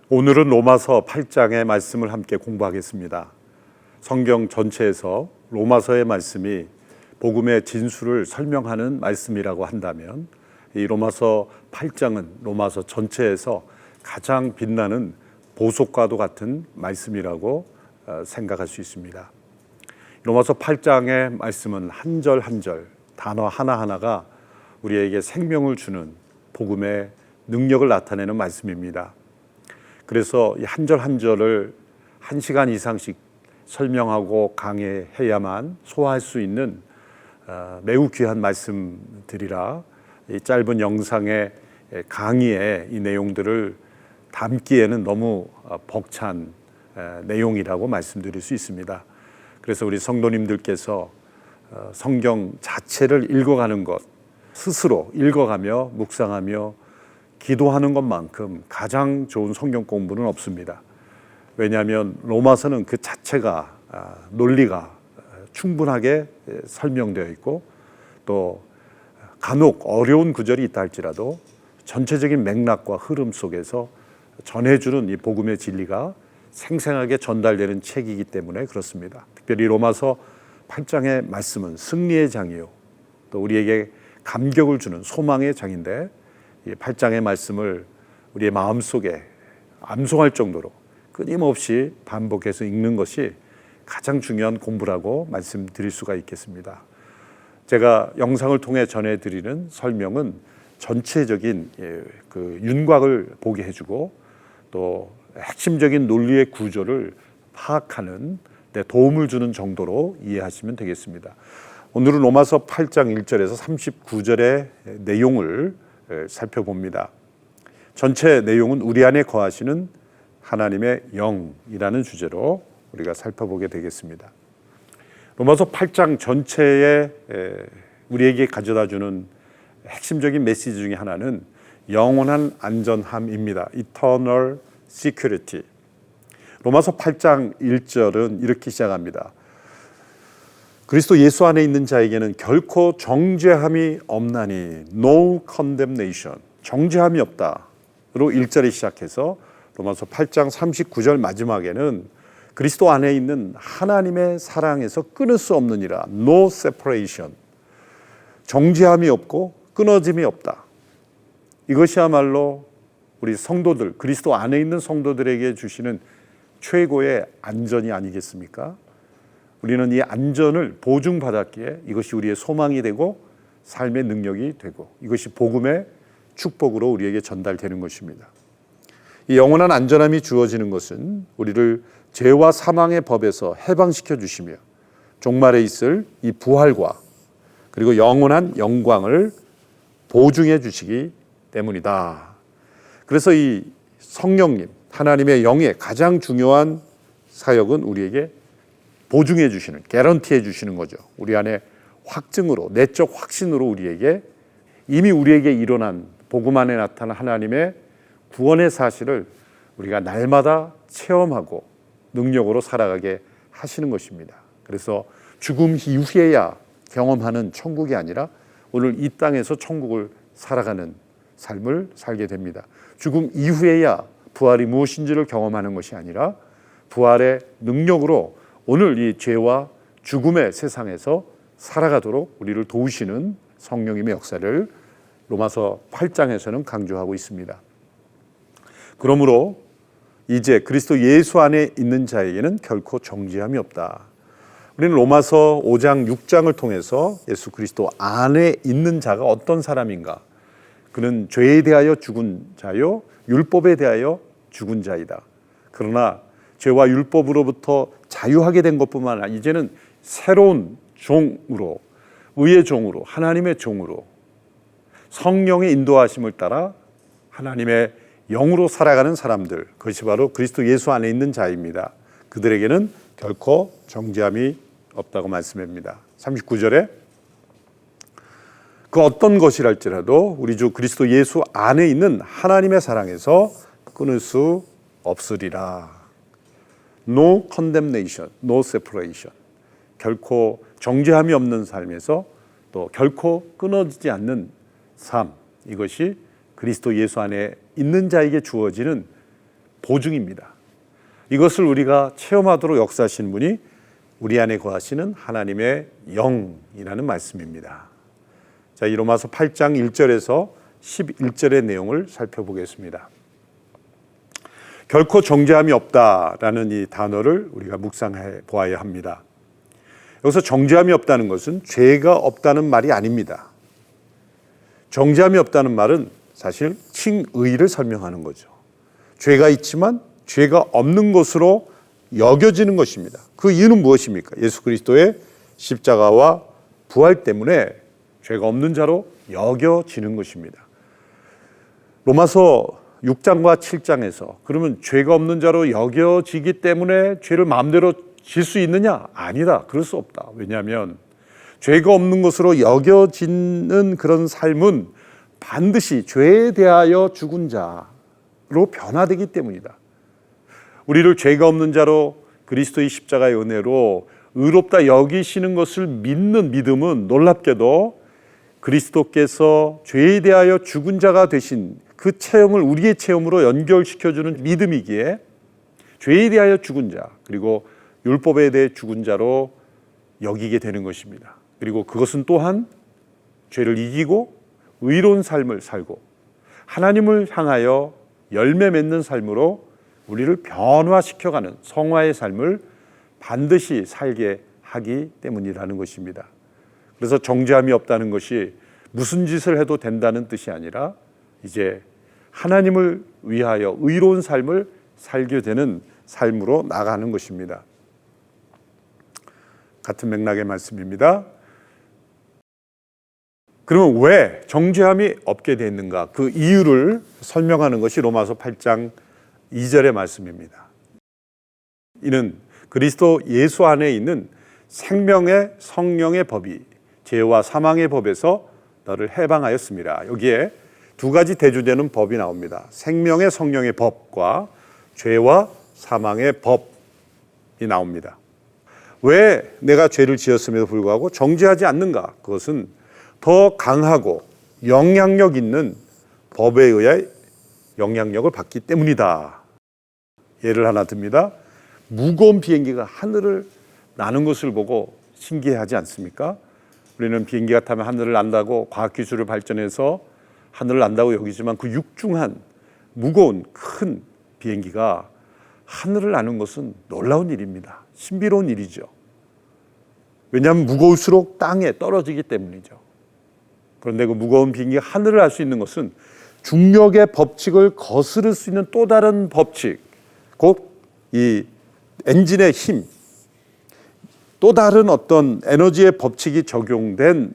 오늘은 로마서 8장의 말씀을 함께 공부하겠습니다. 성경 전체에서 로마서의 말씀이 복음의 진수를 설명하는 말씀이라고 한다면 이 로마서 8장은 로마서 전체에서 가장 빛나는 보석과도 같은 말씀이라고 생각할 수 있습니다. 로마서 8장의 말씀은 한 절 한 절, 단어 하나하나가 우리에게 생명을 주는 복음의 능력을 나타내는 말씀입니다. 그래서 이 한 절 한 절을 1시간 이상씩 설명하고 강해야만 소화할 수 있는 매우 귀한 말씀들이라 이 짧은 영상의 강의에 이 내용들을 담기에는 너무 벅찬 내용이라고 말씀드릴 수 있습니다. 그래서 우리 성도님들께서 성경 자체를 읽어가는 것, 스스로 읽어가며 묵상하며 기도하는 것만큼 가장 좋은 성경 공부는 없습니다. 왜냐하면 로마서는 그 자체가 논리가 충분하게 설명되어 있고 또 간혹 어려운 구절이 있다 할지라도 전체적인 맥락과 흐름 속에서 전해주는 이 복음의 진리가 생생하게 전달되는 책이기 때문에 그렇습니다. 특별히 로마서 8장의 말씀은 승리의 장이요 또 우리에게 감격을 주는 소망의 장인데 이 8장의 말씀을 우리의 마음속에 암송할 정도로 끊임없이 반복해서 읽는 것이 가장 중요한 공부라고 말씀드릴 수가 있겠습니다. 제가 영상을 통해 전해드리는 설명은 전체적인 그 윤곽을 보게 해주고 또 핵심적인 논리의 구조를 파악하는 데 도움을 주는 정도로 이해하시면 되겠습니다. 오늘은 로마서 8장 1절에서 39절의 내용을 살펴봅니다. 전체 내용은 우리 안에 거하시는 하나님의 영이라는 주제로 우리가 살펴보게 되겠습니다. 로마서 8장 전체에 우리에게 가져다주는 핵심적인 메시지 중에 하나는 영원한 안전함입니다. Eternal Security. 로마서 8장 1절은 이렇게 시작합니다. 그리스도 예수 안에 있는 자에게는 결코 정죄함이 없나니 No condemnation. 정죄함이 없다로 1절에 시작해서 로마서 8장 39절 마지막에는 그리스도 안에 있는 하나님의 사랑에서 끊을 수 없느니라 No separation. 정죄함이 없고 끊어짐이 없다. 이것이야말로 우리 성도들, 그리스도 안에 있는 성도들에게 주시는 최고의 안전이 아니겠습니까? 우리는 이 안전을 보증받았기에 이것이 우리의 소망이 되고 삶의 능력이 되고 이것이 복음의 축복으로 우리에게 전달되는 것입니다. 이 영원한 안전함이 주어지는 것은 우리를 죄와 사망의 법에서 해방시켜 주시며 종말에 있을 이 부활과 그리고 영원한 영광을 보증해 주시기 때문이다. 그래서 이 성령님, 하나님의 영의 가장 중요한 사역은 우리에게 보증해 주시는, 개런티해 주시는 거죠. 우리 안에 확증으로, 내적 확신으로 우리에게 이미 우리에게 일어난 복음 안에 나타난 하나님의 구원의 사실을 우리가 날마다 체험하고 능력으로 살아가게 하시는 것입니다. 그래서 죽음 이후에야 경험하는 천국이 아니라 오늘 이 땅에서 천국을 살아가는 삶을 살게 됩니다. 죽음 이후에야 부활이 무엇인지를 경험하는 것이 아니라 부활의 능력으로 오늘 이 죄와 죽음의 세상에서 살아가도록 우리를 도우시는 성령님의 역사를 로마서 8장에서는 강조하고 있습니다. 그러므로 이제 그리스도 예수 안에 있는 자에게는 결코 정죄함이 없다. 우리는 로마서 5장 6장을 통해서 예수 그리스도 안에 있는 자가 어떤 사람인가? 그는 죄에 대하여 죽은 자요 율법에 대하여 죽은 자이다. 그러나 죄와 율법으로부터 자유하게 된 것뿐만 아니라 이제는 새로운 종으로, 의의 종으로, 하나님의 종으로 성령의 인도하심을 따라 하나님의 영으로 살아가는 사람들, 그것이 바로 그리스도 예수 안에 있는 자입니다. 그들에게는 결코 정죄함이 없다고 말씀합니다. 39절에 그 어떤 것이랄지라도 우리 주 그리스도 예수 안에 있는 하나님의 사랑에서 끊을 수 없으리라. No condemnation, no separation. 결코 정죄함이 없는 삶에서 또 결코 끊어지지 않는 삶, 이것이 그리스도 예수 안에 있는 자에게 주어지는 보증입니다. 이것을 우리가 체험하도록 역사하시는 분이 우리 안에 거하시는 하나님의 영이라는 말씀입니다. 자, 이 로마서 8장 1절에서 11절의 내용을 살펴보겠습니다. 결코 정죄함이 없다라는 이 단어를 우리가 묵상해 보아야 합니다. 여기서 정죄함이 없다는 것은 죄가 없다는 말이 아닙니다. 정죄함이 없다는 말은 사실 칭의를 설명하는 거죠. 죄가 있지만 죄가 없는 것으로 여겨지는 것입니다. 그 이유는 무엇입니까? 예수 그리스도의 십자가와 부활 때문에 죄가 없는 자로 여겨지는 것입니다. 로마서 6장과 7장에서 그러면 죄가 없는 자로 여겨지기 때문에 죄를 마음대로 질 수 있느냐? 아니다. 그럴 수 없다. 왜냐하면 죄가 없는 것으로 여겨지는 그런 삶은 반드시 죄에 대하여 죽은 자로 변화되기 때문이다. 우리를 죄가 없는 자로 그리스도의 십자가의 은혜로 의롭다 여기시는 것을 믿는 믿음은 놀랍게도 그리스도께서 죄에 대하여 죽은 자가 되신 그 체험을 우리의 체험으로 연결시켜주는 믿음이기에 죄에 대하여 죽은 자, 그리고 율법에 대해 죽은 자로 여기게 되는 것입니다. 그리고 그것은 또한 죄를 이기고 의로운 삶을 살고 하나님을 향하여 열매 맺는 삶으로 우리를 변화시켜가는 성화의 삶을 반드시 살게 하기 때문이라는 것입니다. 그래서 정죄함이 없다는 것이 무슨 짓을 해도 된다는 뜻이 아니라 이제 하나님을 위하여 의로운 삶을 살게 되는 삶으로 나가는 것입니다. 같은 맥락의 말씀입니다. 그러면 왜 정죄함이 없게 됐는가? 그 이유를 설명하는 것이 로마서 8장 2절의 말씀입니다. 이는 그리스도 예수 안에 있는 생명의 성령의 법이 죄와 사망의 법에서 너를 해방하였습니다. 여기에 두 가지 대조되는 법이 나옵니다. 생명의 성령의 법과 죄와 사망의 법이 나옵니다. 왜 내가 죄를 지었음에도 불구하고 정죄하지 않는가? 그것은 더 강하고 영향력 있는 법에 의해 영향력을 받기 때문이다. 예를 하나 듭니다. 무거운 비행기가 하늘을 나는 것을 보고 신기해하지 않습니까? 우리는 비행기가 타면 하늘을 난다고 과학기술을 발전해서 하늘을 난다고 여기지만 그 육중한 무거운 큰 비행기가 하늘을 나는 것은 놀라운 일입니다. 신비로운 일이죠. 왜냐하면 무거울수록 땅에 떨어지기 때문이죠. 그런데 그 무거운 비행기가 하늘을 날 수 있는 것은 중력의 법칙을 거스를 수 있는 또 다른 법칙, 곧 이 엔진의 힘, 또 다른 어떤 에너지의 법칙이 적용된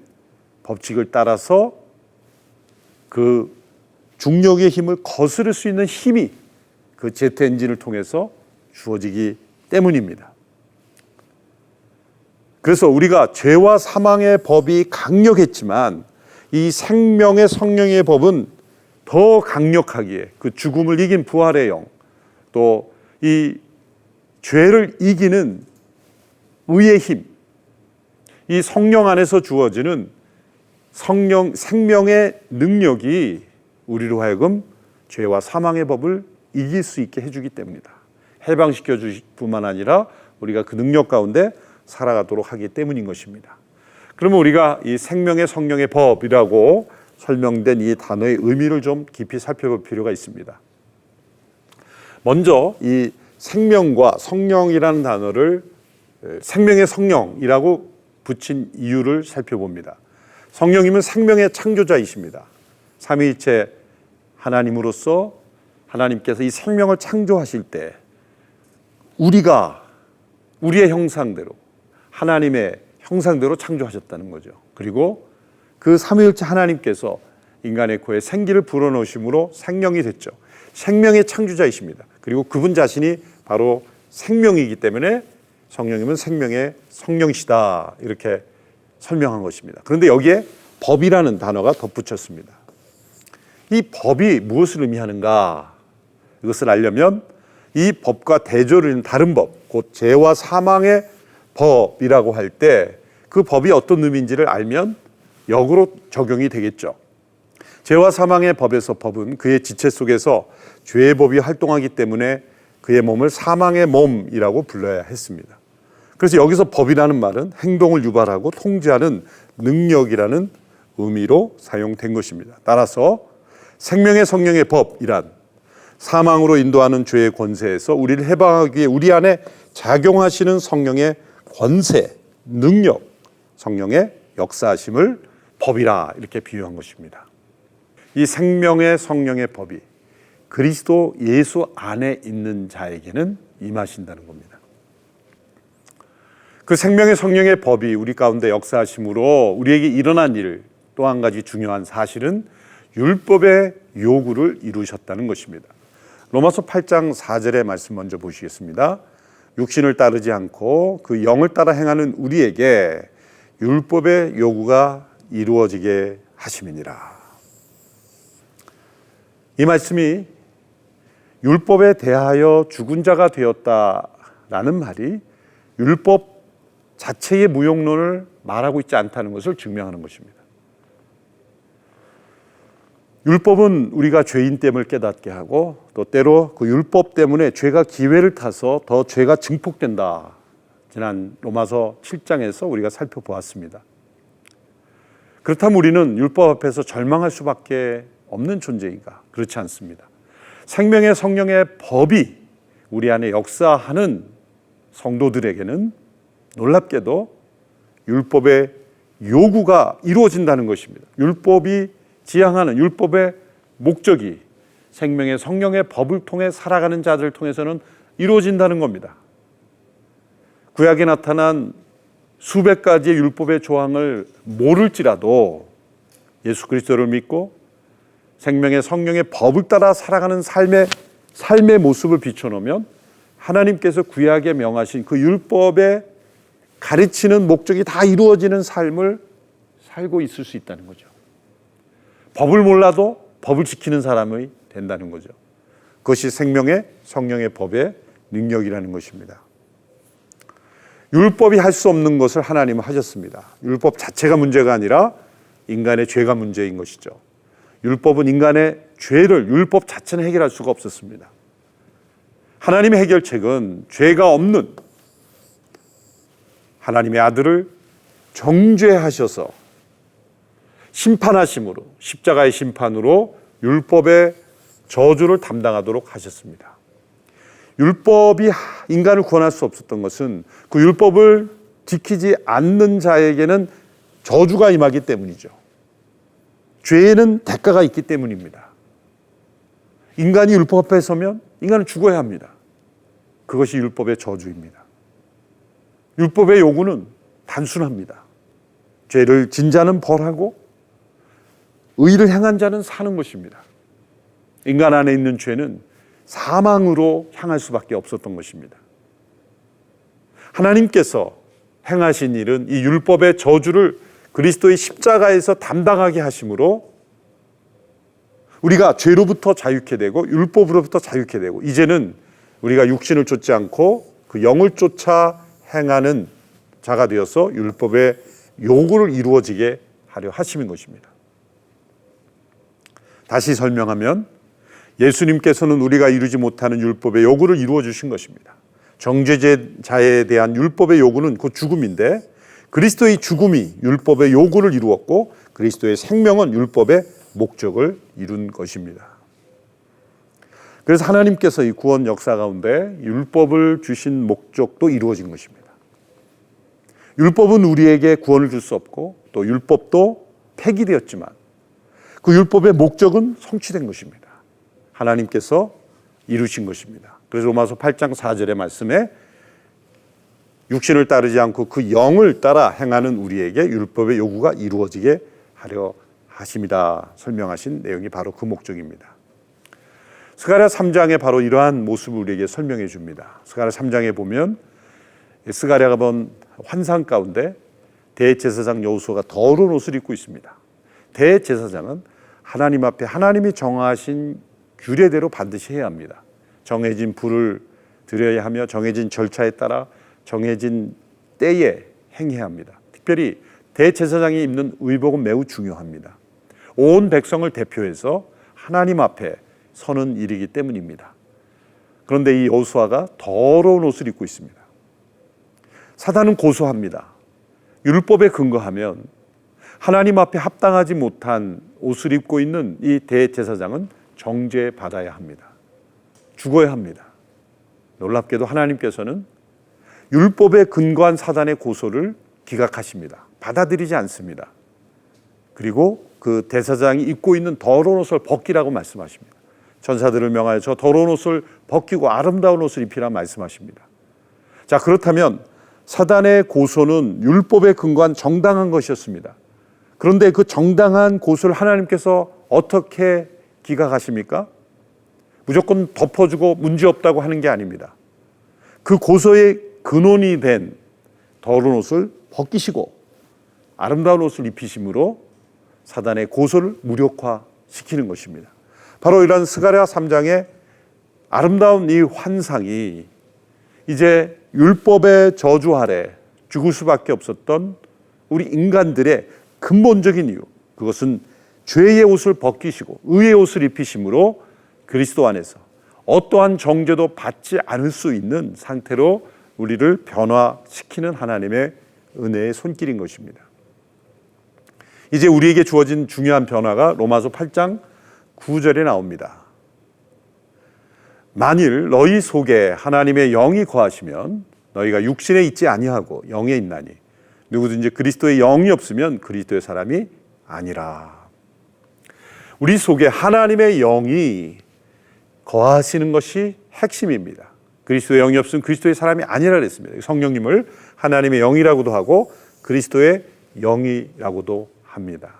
법칙을 따라서 그 중력의 힘을 거스를 수 있는 힘이 그 제트 엔진을 통해서 주어지기 때문입니다. 그래서 우리가 죄와 사망의 법이 강력했지만 이 생명의 성령의 법은 더 강력하기에 그 죽음을 이긴 부활의 영, 또 이 죄를 이기는 의의 힘, 이 성령 안에서 주어지는 생명의 능력이 우리로 하여금 죄와 사망의 법을 이길 수 있게 해주기 때문이다. 해방시켜 주실 뿐만 아니라 우리가 그 능력 가운데 살아가도록 하기 때문인 것입니다. 그러면 우리가 이 생명의 성령의 법이라고 설명된 이 단어의 의미를 좀 깊이 살펴볼 필요가 있습니다. 먼저 이 생명과 성령이라는 단어를 생명의 성령이라고 붙인 이유를 살펴봅니다. 성령님은 생명의 창조자이십니다. 삼위일체 하나님으로서 하나님께서 이 생명을 창조하실 때 우리가 우리의 형상대로 하나님의 형상대로 창조하셨다는 거죠. 그리고 그 삼위일체 하나님께서 인간의 코에 생기를 불어넣으심으로 생명이 됐죠. 생명의 창조자이십니다. 그리고 그분 자신이 바로 생명이기 때문에 성령님은 생명의 성령이시다 이렇게 설명한 것입니다. 그런데 여기에 법이라는 단어가 덧붙였습니다. 이 법이 무엇을 의미하는가? 이것을 알려면 이 법과 대조를 있는 다른 법, 곧 죄와 사망의 법이라고 할 때 그 법이 어떤 의미인지를 알면 역으로 적용이 되겠죠. 죄와 사망의 법에서 법은 그의 지체 속에서 죄의 법이 활동하기 때문에 그의 몸을 사망의 몸이라고 불러야 했습니다. 그래서 여기서 법이라는 말은 행동을 유발하고 통제하는 능력이라는 의미로 사용된 것입니다. 따라서 생명의 성령의 법이란 사망으로 인도하는 죄의 권세에서 우리를 해방하기 위해 우리 안에 작용하시는 성령의 권세, 능력, 성령의 역사하심을 법이라 이렇게 비유한 것입니다. 이 생명의 성령의 법이 그리스도 예수 안에 있는 자에게는 임하신다는 겁니다. 그 생명의 성령의 법이 우리 가운데 역사하심으로 우리에게 일어난 일, 또 한 가지 중요한 사실은 율법의 요구를 이루셨다는 것입니다. 로마서 8장 4절의 말씀 먼저 보시겠습니다. 육신을 따르지 않고 그 영을 따라 행하는 우리에게 율법의 요구가 이루어지게 하심이니라. 이 말씀이 율법에 대하여 죽은 자가 되었다라는 말이 율법 자체의 무용론을 말하고 있지 않다는 것을 증명하는 것입니다. 율법은 우리가 죄인됨을 깨닫게 하고 또 때로 그 율법 때문에 죄가 기회를 타서 더 죄가 증폭된다. 지난 로마서 7장에서 우리가 살펴보았습니다. 그렇다면 우리는 율법 앞에서 절망할 수밖에 없는 존재인가? 그렇지 않습니다. 생명의 성령의 법이 우리 안에 역사하는 성도들에게는 놀랍게도 율법의 요구가 이루어진다는 것입니다. 율법이 지향하는 율법의 목적이 생명의 성령의 법을 통해 살아가는 자들을 통해서는 이루어진다는 겁니다. 구약에 나타난 수백 가지의 율법의 조항을 모를지라도 예수 그리스도를 믿고 생명의 성령의 법을 따라 살아가는 삶의 모습을 비춰놓으면 하나님께서 구약에 명하신 그 율법에 가르치는 목적이 다 이루어지는 삶을 살고 있을 수 있다는 거죠. 법을 몰라도 법을 지키는 사람이 된다는 거죠. 그것이 생명의 성령의 법의 능력이라는 것입니다. 율법이 할 수 없는 것을 하나님은 하셨습니다. 율법 자체가 문제가 아니라 인간의 죄가 문제인 것이죠. 율법은 인간의 죄를 율법 자체는 해결할 수가 없었습니다. 하나님의 해결책은 죄가 없는 하나님의 아들을 정죄하셔서 심판하심으로 십자가의 심판으로 율법의 저주를 담당하도록 하셨습니다. 율법이 인간을 구원할 수 없었던 것은 그 율법을 지키지 않는 자에게는 저주가 임하기 때문이죠. 죄에는 대가가 있기 때문입니다. 인간이 율법 앞에 서면 인간은 죽어야 합니다. 그것이 율법의 저주입니다. 율법의 요구는 단순합니다. 죄를 진 자는 벌하고 의를 행한 자는 사는 것입니다. 인간 안에 있는 죄는 사망으로 향할 수밖에 없었던 것입니다. 하나님께서 행하신 일은 이 율법의 저주를 그리스도의 십자가에서 담당하게 하심으로 우리가 죄로부터 자유케 되고 율법으로부터 자유케 되고 이제는 우리가 육신을 쫓지 않고 그 영을 쫓아 행하는 자가 되어서 율법의 요구를 이루어지게 하려 하심인 것입니다. 다시 설명하면 예수님께서는 우리가 이루지 못하는 율법의 요구를 이루어 주신 것입니다. 정죄자에 대한 율법의 요구는 그 죽음인데 그리스도의 죽음이 율법의 요구를 이루었고 그리스도의 생명은 율법의 목적을 이룬 것입니다. 그래서 하나님께서 이 구원 역사 가운데 율법을 주신 목적도 이루어진 것입니다. 율법은 우리에게 구원을 줄 수 없고 또 율법도 폐기되었지만 그 율법의 목적은 성취된 것입니다. 하나님께서 이루신 것입니다. 그래서 로마서 8장 4절의 말씀에 육신을 따르지 않고 그 영을 따라 행하는 우리에게 율법의 요구가 이루어지게 하려 하심이다 설명하신 내용이 바로 그 목적입니다. 스가랴 3장에 바로 이러한 모습을 우리에게 설명해 줍니다. 스가랴 3장에 보면 스가랴가 본 환상 가운데 대제사장 여호수아가 더러운 옷을 입고 있습니다. 대제사장은 하나님 앞에 하나님이 정하신 규례대로 반드시 해야 합니다. 정해진 불을 드려야 하며 정해진 절차에 따라 정해진 때에 행해야 합니다. 특별히 대제사장이 입는 의복은 매우 중요합니다. 온 백성을 대표해서 하나님 앞에 서는 일이기 때문입니다. 그런데 이 여호수아가 더러운 옷을 입고 있습니다. 사단은 고소합니다. 율법에 근거하면 하나님 앞에 합당하지 못한 옷을 입고 있는 이 대제사장은 정죄받아야 합니다. 죽어야 합니다. 놀랍게도 하나님께서는 율법에 근거한 사단의 고소를 기각하십니다. 받아들이지 않습니다. 그리고 그 대제사장이 입고 있는 더러운 옷을 벗기라고 말씀하십니다. 천사들을 명하여 저 더러운 옷을 벗기고 아름다운 옷을 입히라 말씀하십니다. 자, 그렇다면 사단의 고소는 율법에 근거한 정당한 것이었습니다. 그런데 그 정당한 고소를 하나님께서 어떻게 기각하십니까? 무조건 덮어주고 문제없다고 하는 게 아닙니다. 그 고소의 근원이 된 더러운 옷을 벗기시고 아름다운 옷을 입히심으로 사단의 고소를 무력화시키는 것입니다. 바로 이런 스가랴 3장의 아름다운 이 환상이 이제 율법의 저주 아래 죽을 수밖에 없었던 우리 인간들의 근본적인 이유, 그것은 죄의 옷을 벗기시고 의의 옷을 입히심으로 그리스도 안에서 어떠한 정죄도 받지 않을 수 있는 상태로 우리를 변화시키는 하나님의 은혜의 손길인 것입니다. 이제 우리에게 주어진 중요한 변화가 로마서 8장 9절에 나옵니다. 만일 너희 속에 하나님의 영이 거하시면 너희가 육신에 있지 아니하고 영에 있나니 누구든지 그리스도의 영이 없으면 그리스도의 사람이 아니라. 우리 속에 하나님의 영이 거하시는 것이 핵심입니다. 그리스도의 영이 없으면 그리스도의 사람이 아니라 그랬습니다. 성령님을 하나님의 영이라고도 하고 그리스도의 영이라고도 합니다.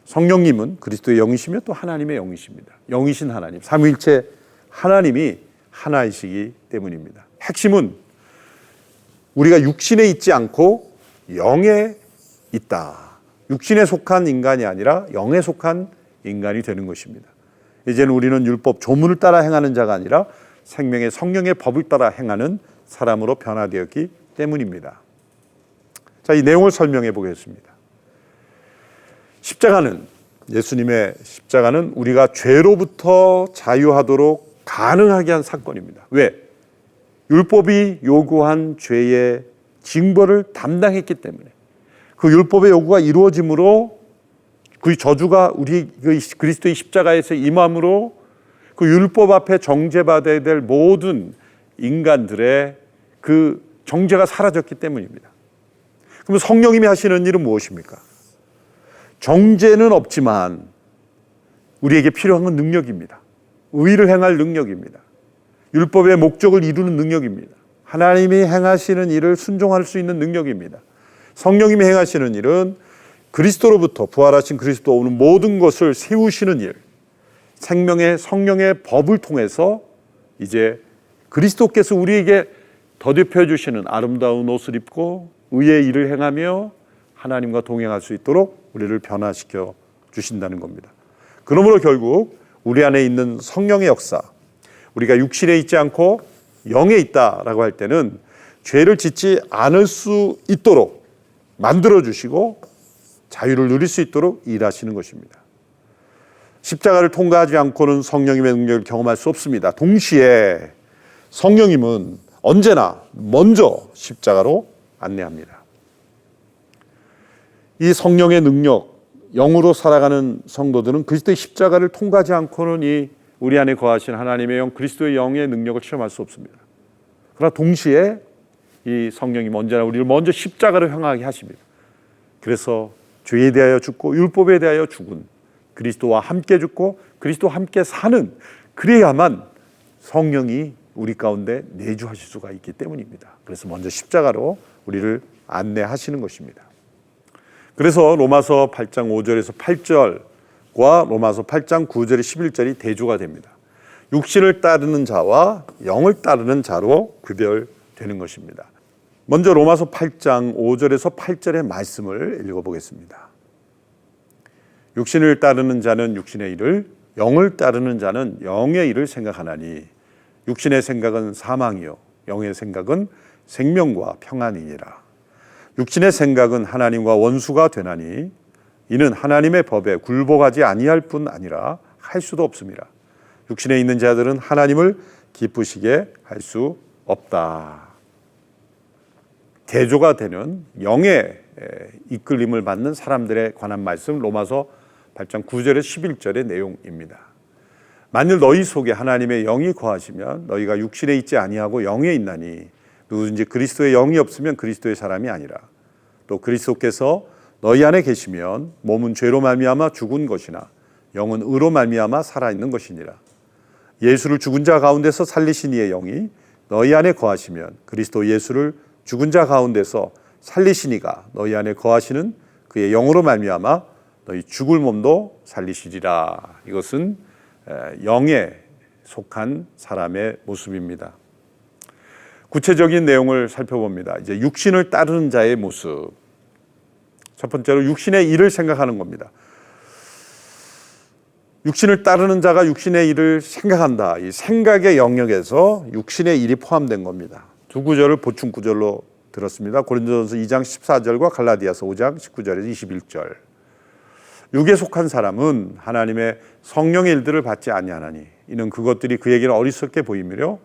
성령님은 그리스도의 영이시며 또 하나님의 영이십니다. 영이신 하나님, 삼위일체 하나님이 하나이시기 때문입니다. 핵심은 우리가 육신에 있지 않고 영에 있다. 육신에 속한 인간이 아니라 영에 속한 인간이 되는 것입니다. 이제는 우리는 율법 조문을 따라 행하는 자가 아니라 생명의 성령의 법을 따라 행하는 사람으로 변화되었기 때문입니다. 자, 이 내용을 설명해 보겠습니다. 십자가는, 예수님의 십자가는 우리가 죄로부터 자유하도록 가능하게 한 사건입니다. 왜? 율법이 요구한 죄의 징벌을 담당했기 때문에, 그 율법의 요구가 이루어짐으로 그 저주가 우리 그리스도의 십자가에서 임함으로 그 율법 앞에 정죄받아야 될 모든 인간들의 그 정죄가 사라졌기 때문입니다. 그럼 성령님이 하시는 일은 무엇입니까? 정죄는 없지만 우리에게 필요한 건 능력입니다. 의를 행할 능력입니다. 율법의 목적을 이루는 능력입니다. 하나님이 행하시는 일을 순종할 수 있는 능력입니다. 성령님이 행하시는 일은 그리스도로부터, 부활하신 그리스도 오는 모든 것을 세우시는 일, 생명의 성령의 법을 통해서 이제 그리스도께서 우리에게 더딥혀 주시는 아름다운 옷을 입고 의의 일을 행하며 하나님과 동행할 수 있도록 우리를 변화시켜 주신다는 겁니다. 그러므로 결국 우리 안에 있는 성령의 역사, 우리가 육신에 있지 않고 영에 있다라고 할 때는 죄를 짓지 않을 수 있도록 만들어 주시고 자유를 누릴 수 있도록 일하시는 것입니다. 십자가를 통과하지 않고는 성령님의 능력을 경험할 수 없습니다. 동시에 성령님은 언제나 먼저 십자가로 안내합니다. 이 성령의 능력, 영으로 살아가는 성도들은 그리스도의 십자가를 통과하지 않고는 이 우리 안에 거하신 하나님의 영, 그리스도의 영의 능력을 체험할 수 없습니다. 그러나 동시에 이 성령님 언제나 우리를 먼저 십자가를 향하게 하십니다. 그래서 죄에 대하여 죽고 율법에 대하여 죽은 그리스도와 함께 죽고 그리스도와 함께 사는, 그래야만 성령이 우리 가운데 내주하실 수가 있기 때문입니다. 그래서 먼저 십자가로 우리를 안내하시는 것입니다. 그래서 로마서 8장 5절에서 8절과 로마서 8장 9절에 11절이 대조가 됩니다. 육신을 따르는 자와 영을 따르는 자로 구별되는 것입니다. 먼저 로마서 8장 5절에서 8절의 말씀을 읽어보겠습니다. 육신을 따르는 자는 육신의 일을, 영을 따르는 자는 영의 일을 생각하나니 육신의 생각은 사망이요 영의 생각은 생명과 평안이니라. 육신의 생각은 하나님과 원수가 되나니 이는 하나님의 법에 굴복하지 아니할 뿐 아니라 할 수도 없습니다. 육신에 있는 자들은 하나님을 기쁘시게 할 수 없다. 대조가 되는 영의 이끌림을 받는 사람들에 관한 말씀, 로마서 8장 9절에서 11절의 내용입니다. 만일 너희 속에 하나님의 영이 거하시면 너희가 육신에 있지 아니하고 영에 있나니 누구든지 그리스도의 영이 없으면 그리스도의 사람이 아니라 또 그리스도께서 너희 안에 계시면 몸은 죄로 말미암아 죽은 것이나 영은 의로 말미암아 살아있는 것이니라. 예수를 죽은 자 가운데서 살리신 이의 영이 너희 안에 거하시면 그리스도 예수를 죽은 자 가운데서 살리신 이가 너희 안에 거하시는 그의 영으로 말미암아 너희 죽을 몸도 살리시리라. 이것은 영에 속한 사람의 모습입니다. 구체적인 내용을 살펴봅니다. 이제 육신을 따르는 자의 모습. 첫 번째로 육신의 일을 생각하는 겁니다. 육신을 따르는 자가 육신의 일을 생각한다. 이 생각의 영역에서 육신의 일이 포함된 겁니다. 두 구절을 보충 구절로 들었습니다. 고린도전서 2장 14절과 갈라디아서 5장 19절에서 21절. 육에 속한 사람은 하나님의 성령의 일들을 받지 아니하나니 이는 그것들이 그에게는 어리석게 보이며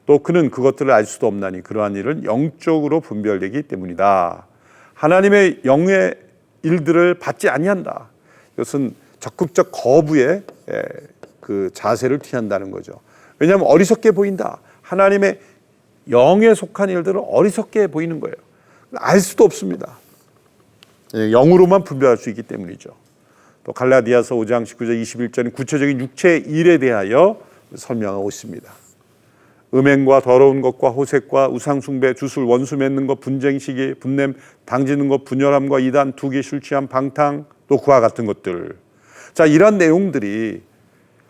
또 그는 그것들을 알 수도 없나니 그러한 일은 영적으로 분별되기 때문이다. 하나님의 영의 일들을 받지 아니한다. 이것은 적극적 거부의 그 자세를 취한다는 거죠. 왜냐하면 어리석게 보인다. 하나님의 영에 속한 일들은 어리석게 보이는 거예요. 알 수도 없습니다. 영으로만 분별할 수 있기 때문이죠. 또 갈라디아서 5장 19절 21절은 구체적인 육체의 일에 대하여 설명하고 있습니다. 음행과 더러운 것과 호색과 우상숭배, 주술, 원수 맺는 것, 분쟁, 시기, 분냄, 당지는 것, 분열함과 이단, 투기, 술 취함, 방탕, 또 그와 같은 것들. 자, 이런 내용들이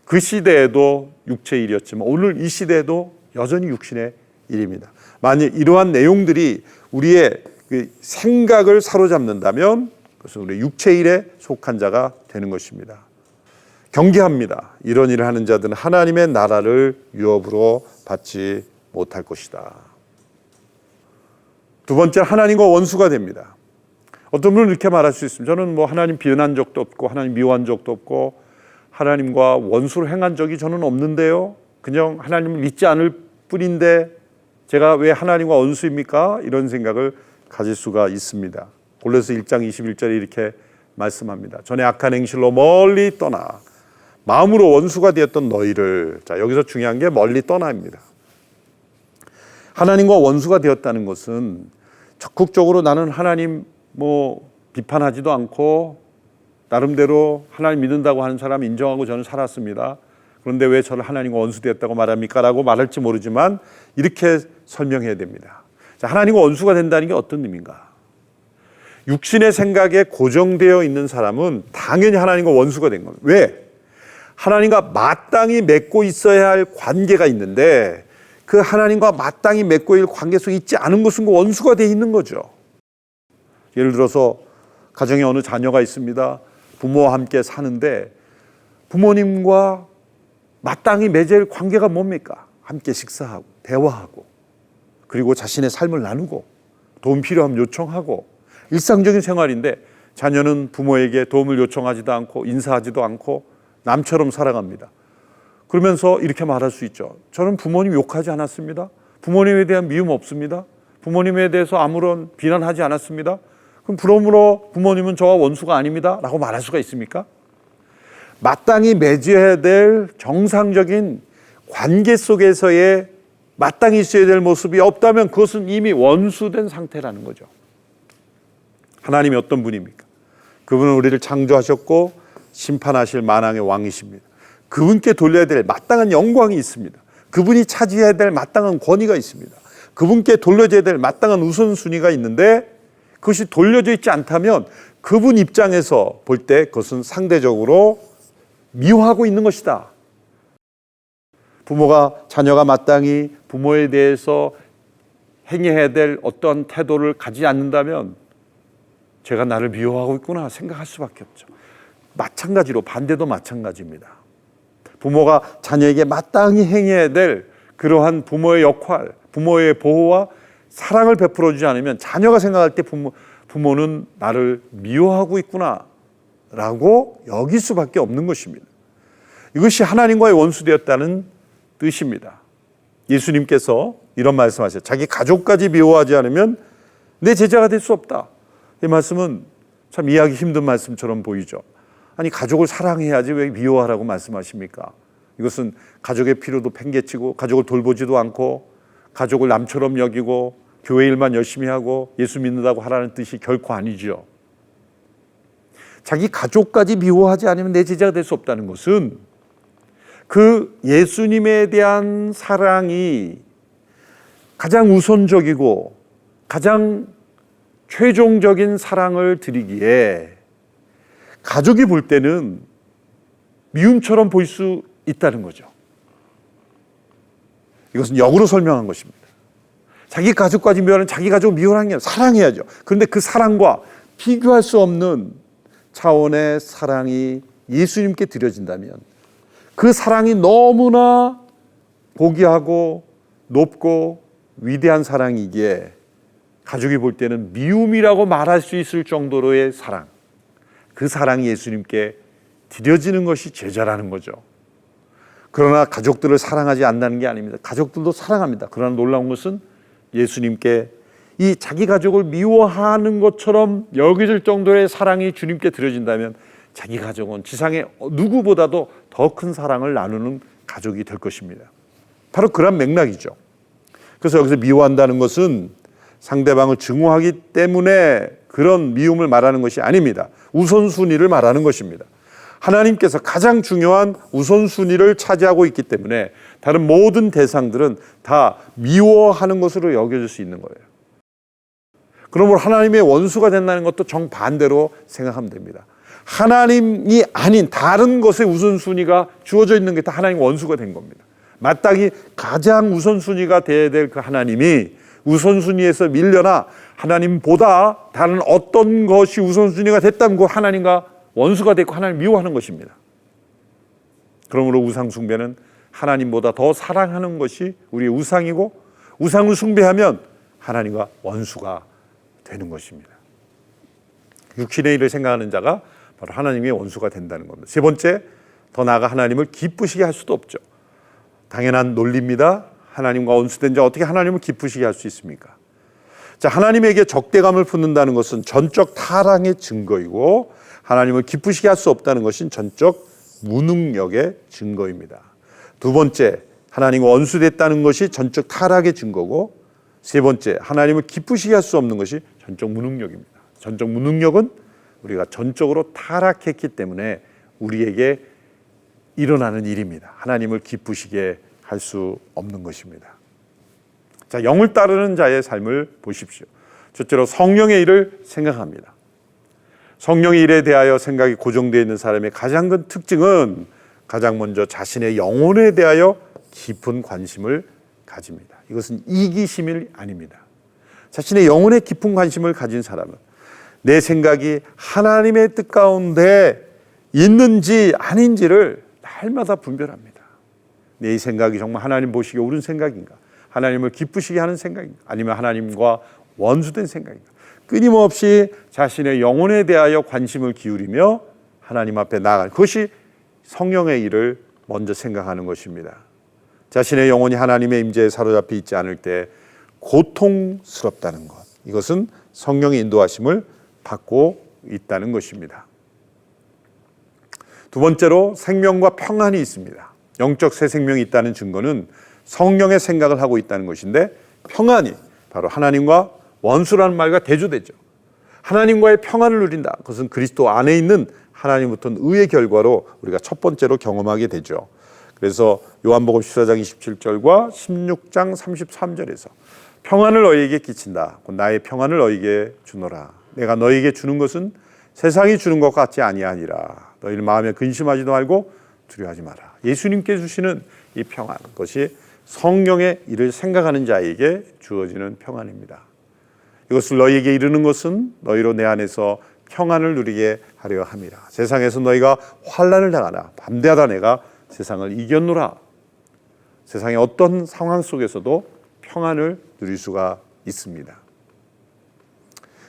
그 시대에도 육체의 일이었지만 오늘 이 시대에도 여전히 육신의 일입니다. 만일 이러한 내용들이 우리의 그 생각을 사로잡는다면 그것은 우리 육체의 일에 속한 자가 되는 것입니다. 경계합니다. 이런 일을 하는 자들은 하나님의 나라를 유업으로 받지 못할 것이다. 두 번째, 하나님과 원수가 됩니다. 어떤 분은 이렇게 말할 수 있습니다. 저는 뭐 하나님 비난한 적도 없고 하나님 미워한 적도 없고 하나님과 원수를 행한 적이 저는 없는데요. 그냥 하나님을 믿지 않을 뿐인데 제가 왜 하나님과 원수입니까? 이런 생각을 가질 수가 있습니다. 골로새 1장 21절에 이렇게 말씀합니다. 전에 악한 행실로 멀리 떠나 마음으로 원수가 되었던 너희를. 자, 여기서 중요한 게 멀리 떠나입니다. 하나님과 원수가 되었다는 것은 적극적으로 나는 하나님 비판하지도 않고 나름대로 하나님 믿는다고 하는 사람 인정하고 저는 살았습니다. 그런데 왜 저를 하나님과 원수되었다고 말합니까? 라고 말할지 모르지만 이렇게 설명해야 됩니다. 자, 하나님과 원수가 된다는 게 어떤 의미인가? 육신의 생각에 고정되어 있는 사람은 당연히 하나님과 원수가 된 겁니다. 왜? 하나님과 마땅히 맺고 있어야 할 관계가 있는데 그 하나님과 마땅히 맺고 있는 관계 속에 있지 않은 것은 그 원수가 되어 있는 거죠. 예를 들어서 가정에 어느 자녀가 있습니다. 부모와 함께 사는데 부모님과 마땅히 맺을 관계가 뭡니까? 함께 식사하고 대화하고 그리고 자신의 삶을 나누고 도움 필요하면 요청하고 일상적인 생활인데 자녀는 부모에게 도움을 요청하지도 않고 인사하지도 않고 남처럼 살아갑니다. 그러면서 이렇게 말할 수 있죠. 저는 부모님 욕하지 않았습니다. 부모님에 대한 미움 없습니다. 부모님에 대해서 아무런 비난하지 않았습니다. 그럼 그러므로 부모님은 저와 원수가 아닙니다 라고 말할 수가 있습니까? 마땅히 맺어야 될 정상적인 관계 속에서의 마땅히 있어야 될 모습이 없다면 그것은 이미 원수된 상태라는 거죠. 하나님이 어떤 분입니까? 그분은 우리를 창조하셨고 심판하실 만왕의 왕이십니다. 그분께 돌려야 될 마땅한 영광이 있습니다. 그분이 차지해야 될 마땅한 권위가 있습니다. 그분께 돌려줘야 될 마땅한 우선순위가 있는데 그것이 돌려져 있지 않다면 그분 입장에서 볼 때 그것은 상대적으로 미워하고 있는 것이다. 자녀가 마땅히 부모에 대해서 행해야 될 어떤 태도를 가지지 않는다면 제가 나를 미워하고 있구나 생각할 수밖에 없죠. 마찬가지로 반대도 마찬가지입니다. 부모가 자녀에게 마땅히 행해야 될 그러한 부모의 역할, 부모의 보호와 사랑을 베풀어 주지 않으면 자녀가 생각할 때 부모는 나를 미워하고 있구나 라고 여길 수밖에 없는 것입니다. 이것이 하나님과의 원수되었다는 뜻입니다. 예수님께서 이런 말씀하셨어요. 자기 가족까지 미워하지 않으면 내 제자가 될 수 없다. 이 말씀은 참 이해하기 힘든 말씀처럼 보이죠. 아니, 가족을 사랑해야지 왜 미워하라고 말씀하십니까? 이것은 가족의 필요도 팽개치고 가족을 돌보지도 않고 가족을 남처럼 여기고 교회 일만 열심히 하고 예수 믿는다고 하라는 뜻이 결코 아니죠. 자기 가족까지 미워하지 않으면 내 제자가 될 수 없다는 것은 그 예수님에 대한 사랑이 가장 우선적이고 가장 최종적인 사랑을 드리기에 가족이 볼 때는 미움처럼 보일 수 있다는 거죠. 이것은 역으로 설명한 것입니다. 자기 가족까지 미워하는 자기 가족을 미워하는 게 아니라 사랑해야죠. 그런데 그 사랑과 비교할 수 없는 차원의 사랑이 예수님께 드려진다면 그 사랑이 너무나 고귀하고 높고 위대한 사랑이기에 가족이 볼 때는 미움이라고 말할 수 있을 정도로의 사랑, 그 사랑이 예수님께 드려지는 것이 제자라는 거죠. 그러나 가족들을 사랑하지 않는다는 게 아닙니다. 가족들도 사랑합니다. 그러나 놀라운 것은 예수님께 이 자기 가족을 미워하는 것처럼 여겨질 정도의 사랑이 주님께 드려진다면 자기 가족은 지상의 누구보다도 더 큰 사랑을 나누는 가족이 될 것입니다. 바로 그런 맥락이죠. 그래서 여기서 미워한다는 것은 상대방을 증오하기 때문에 그런 미움을 말하는 것이 아닙니다. 우선순위를 말하는 것입니다. 하나님께서 가장 중요한 우선순위를 차지하고 있기 때문에 다른 모든 대상들은 다 미워하는 것으로 여겨질 수 있는 거예요. 그러므로 하나님의 원수가 된다는 것도 정반대로 생각하면 됩니다. 하나님이 아닌 다른 것의 우선순위가 주어져 있는 게 다 하나님 원수가 된 겁니다. 마땅히 가장 우선순위가 되어야 될 그 하나님이 우선순위에서 밀려나 하나님보다 다른 어떤 것이 우선순위가 됐다면 그 하나님과 원수가 됐고 하나님 미워하는 것입니다. 그러므로 우상 숭배는 하나님보다 더 사랑하는 것이 우리의 우상이고 우상을 숭배하면 하나님과 원수가 되는 것입니다. 육신의 일을 생각하는 자가 바로 하나님의 원수가 된다는 겁니다. 세 번째, 더 나아가 하나님을 기쁘시게 할 수도 없죠. 당연한 논리입니다. 하나님과 원수된 자 어떻게 하나님을 기쁘시게 할 수 있습니까? 자, 하나님에게 적대감을 품는다는 것은 전적 타락의 증거이고 하나님을 기쁘시게 할 수 없다는 것은 전적 무능력의 증거입니다. 두 번째, 하나님과 원수됐다는 것이 전적 타락의 증거고 세 번째, 하나님을 기쁘시게 할 수 없는 것이 전적 무능력입니다. 전적 무능력은 우리가 전적으로 타락했기 때문에 우리에게 일어나는 일입니다. 하나님을 기쁘시게 할 수 없는 것입니다. 자, 영을 따르는 자의 삶을 보십시오. 첫째로 성령의 일을 생각합니다. 성령의 일에 대하여 생각이 고정되어 있는 사람의 가장 큰 특징은 가장 먼저 자신의 영혼에 대하여 깊은 관심을 가집니다. 이것은 이기심이 아닙니다. 자신의 영혼에 깊은 관심을 가진 사람은 내 생각이 하나님의 뜻 가운데 있는지 아닌지를 날마다 분별합니다. 내 생각이 정말 하나님 보시기에 옳은 생각인가? 하나님을 기쁘시게 하는 생각인가? 아니면 하나님과 원수된 생각인가? 끊임없이 자신의 영혼에 대하여 관심을 기울이며 하나님 앞에 나아가는 그것이 성령의 일을 먼저 생각하는 것입니다. 자신의 영혼이 하나님의 임재에 사로잡혀 있지 않을 때 고통스럽다는 것, 이것은 성령의 인도하심을 받고 있다는 것입니다. 두 번째로 생명과 평안이 있습니다. 영적 새 생명이 있다는 증거는 성령의 생각을 하고 있다는 것인데 평안이 바로 하나님과 원수라는 말과 대조되죠. 하나님과의 평안을 누린다. 그것은 그리스도 안에 있는 하나님부터는 의의 결과로 우리가 첫 번째로 경험하게 되죠. 그래서 요한복음 14장 27절과 16장 33절에서 평안을 너희에게 끼친다. 나의 평안을 너희에게 주노라. 내가 너희에게 주는 것은 세상이 주는 것 같지 아니하니라. 너희는 마음에 근심하지도 말고 두려워하지 마라. 예수님께 주시는 이 평안, 그것이 성령의 일을 생각하는 자에게 주어지는 평안입니다. 이것을 너희에게 이르는 것은 너희로 내 안에서 평안을 누리게 하려 함이라. 세상에서 너희가 환난을 당하나 담대하다 내가 세상을 이겼노라. 세상의 어떤 상황 속에서도 평안을 누릴 수가 있습니다.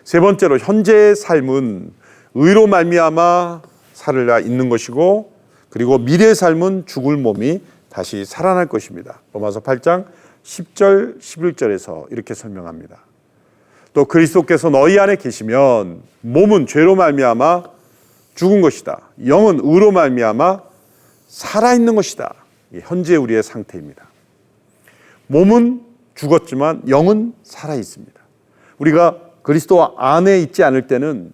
세 번째로 현재의 삶은 의로 말미암아 살아 있는 것이고, 그리고 미래의 삶은 죽을 몸이 다시 살아날 것입니다. 로마서 8장 10절 11절에서 이렇게 설명합니다. 또 그리스도께서 너희 안에 계시면 몸은 죄로 말미암아 죽은 것이다. 영은 의로 말미암아 살아있는 것이다. 현재 우리의 상태입니다. 몸은 죽었지만 영은 살아있습니다. 우리가 그리스도 안에 있지 않을 때는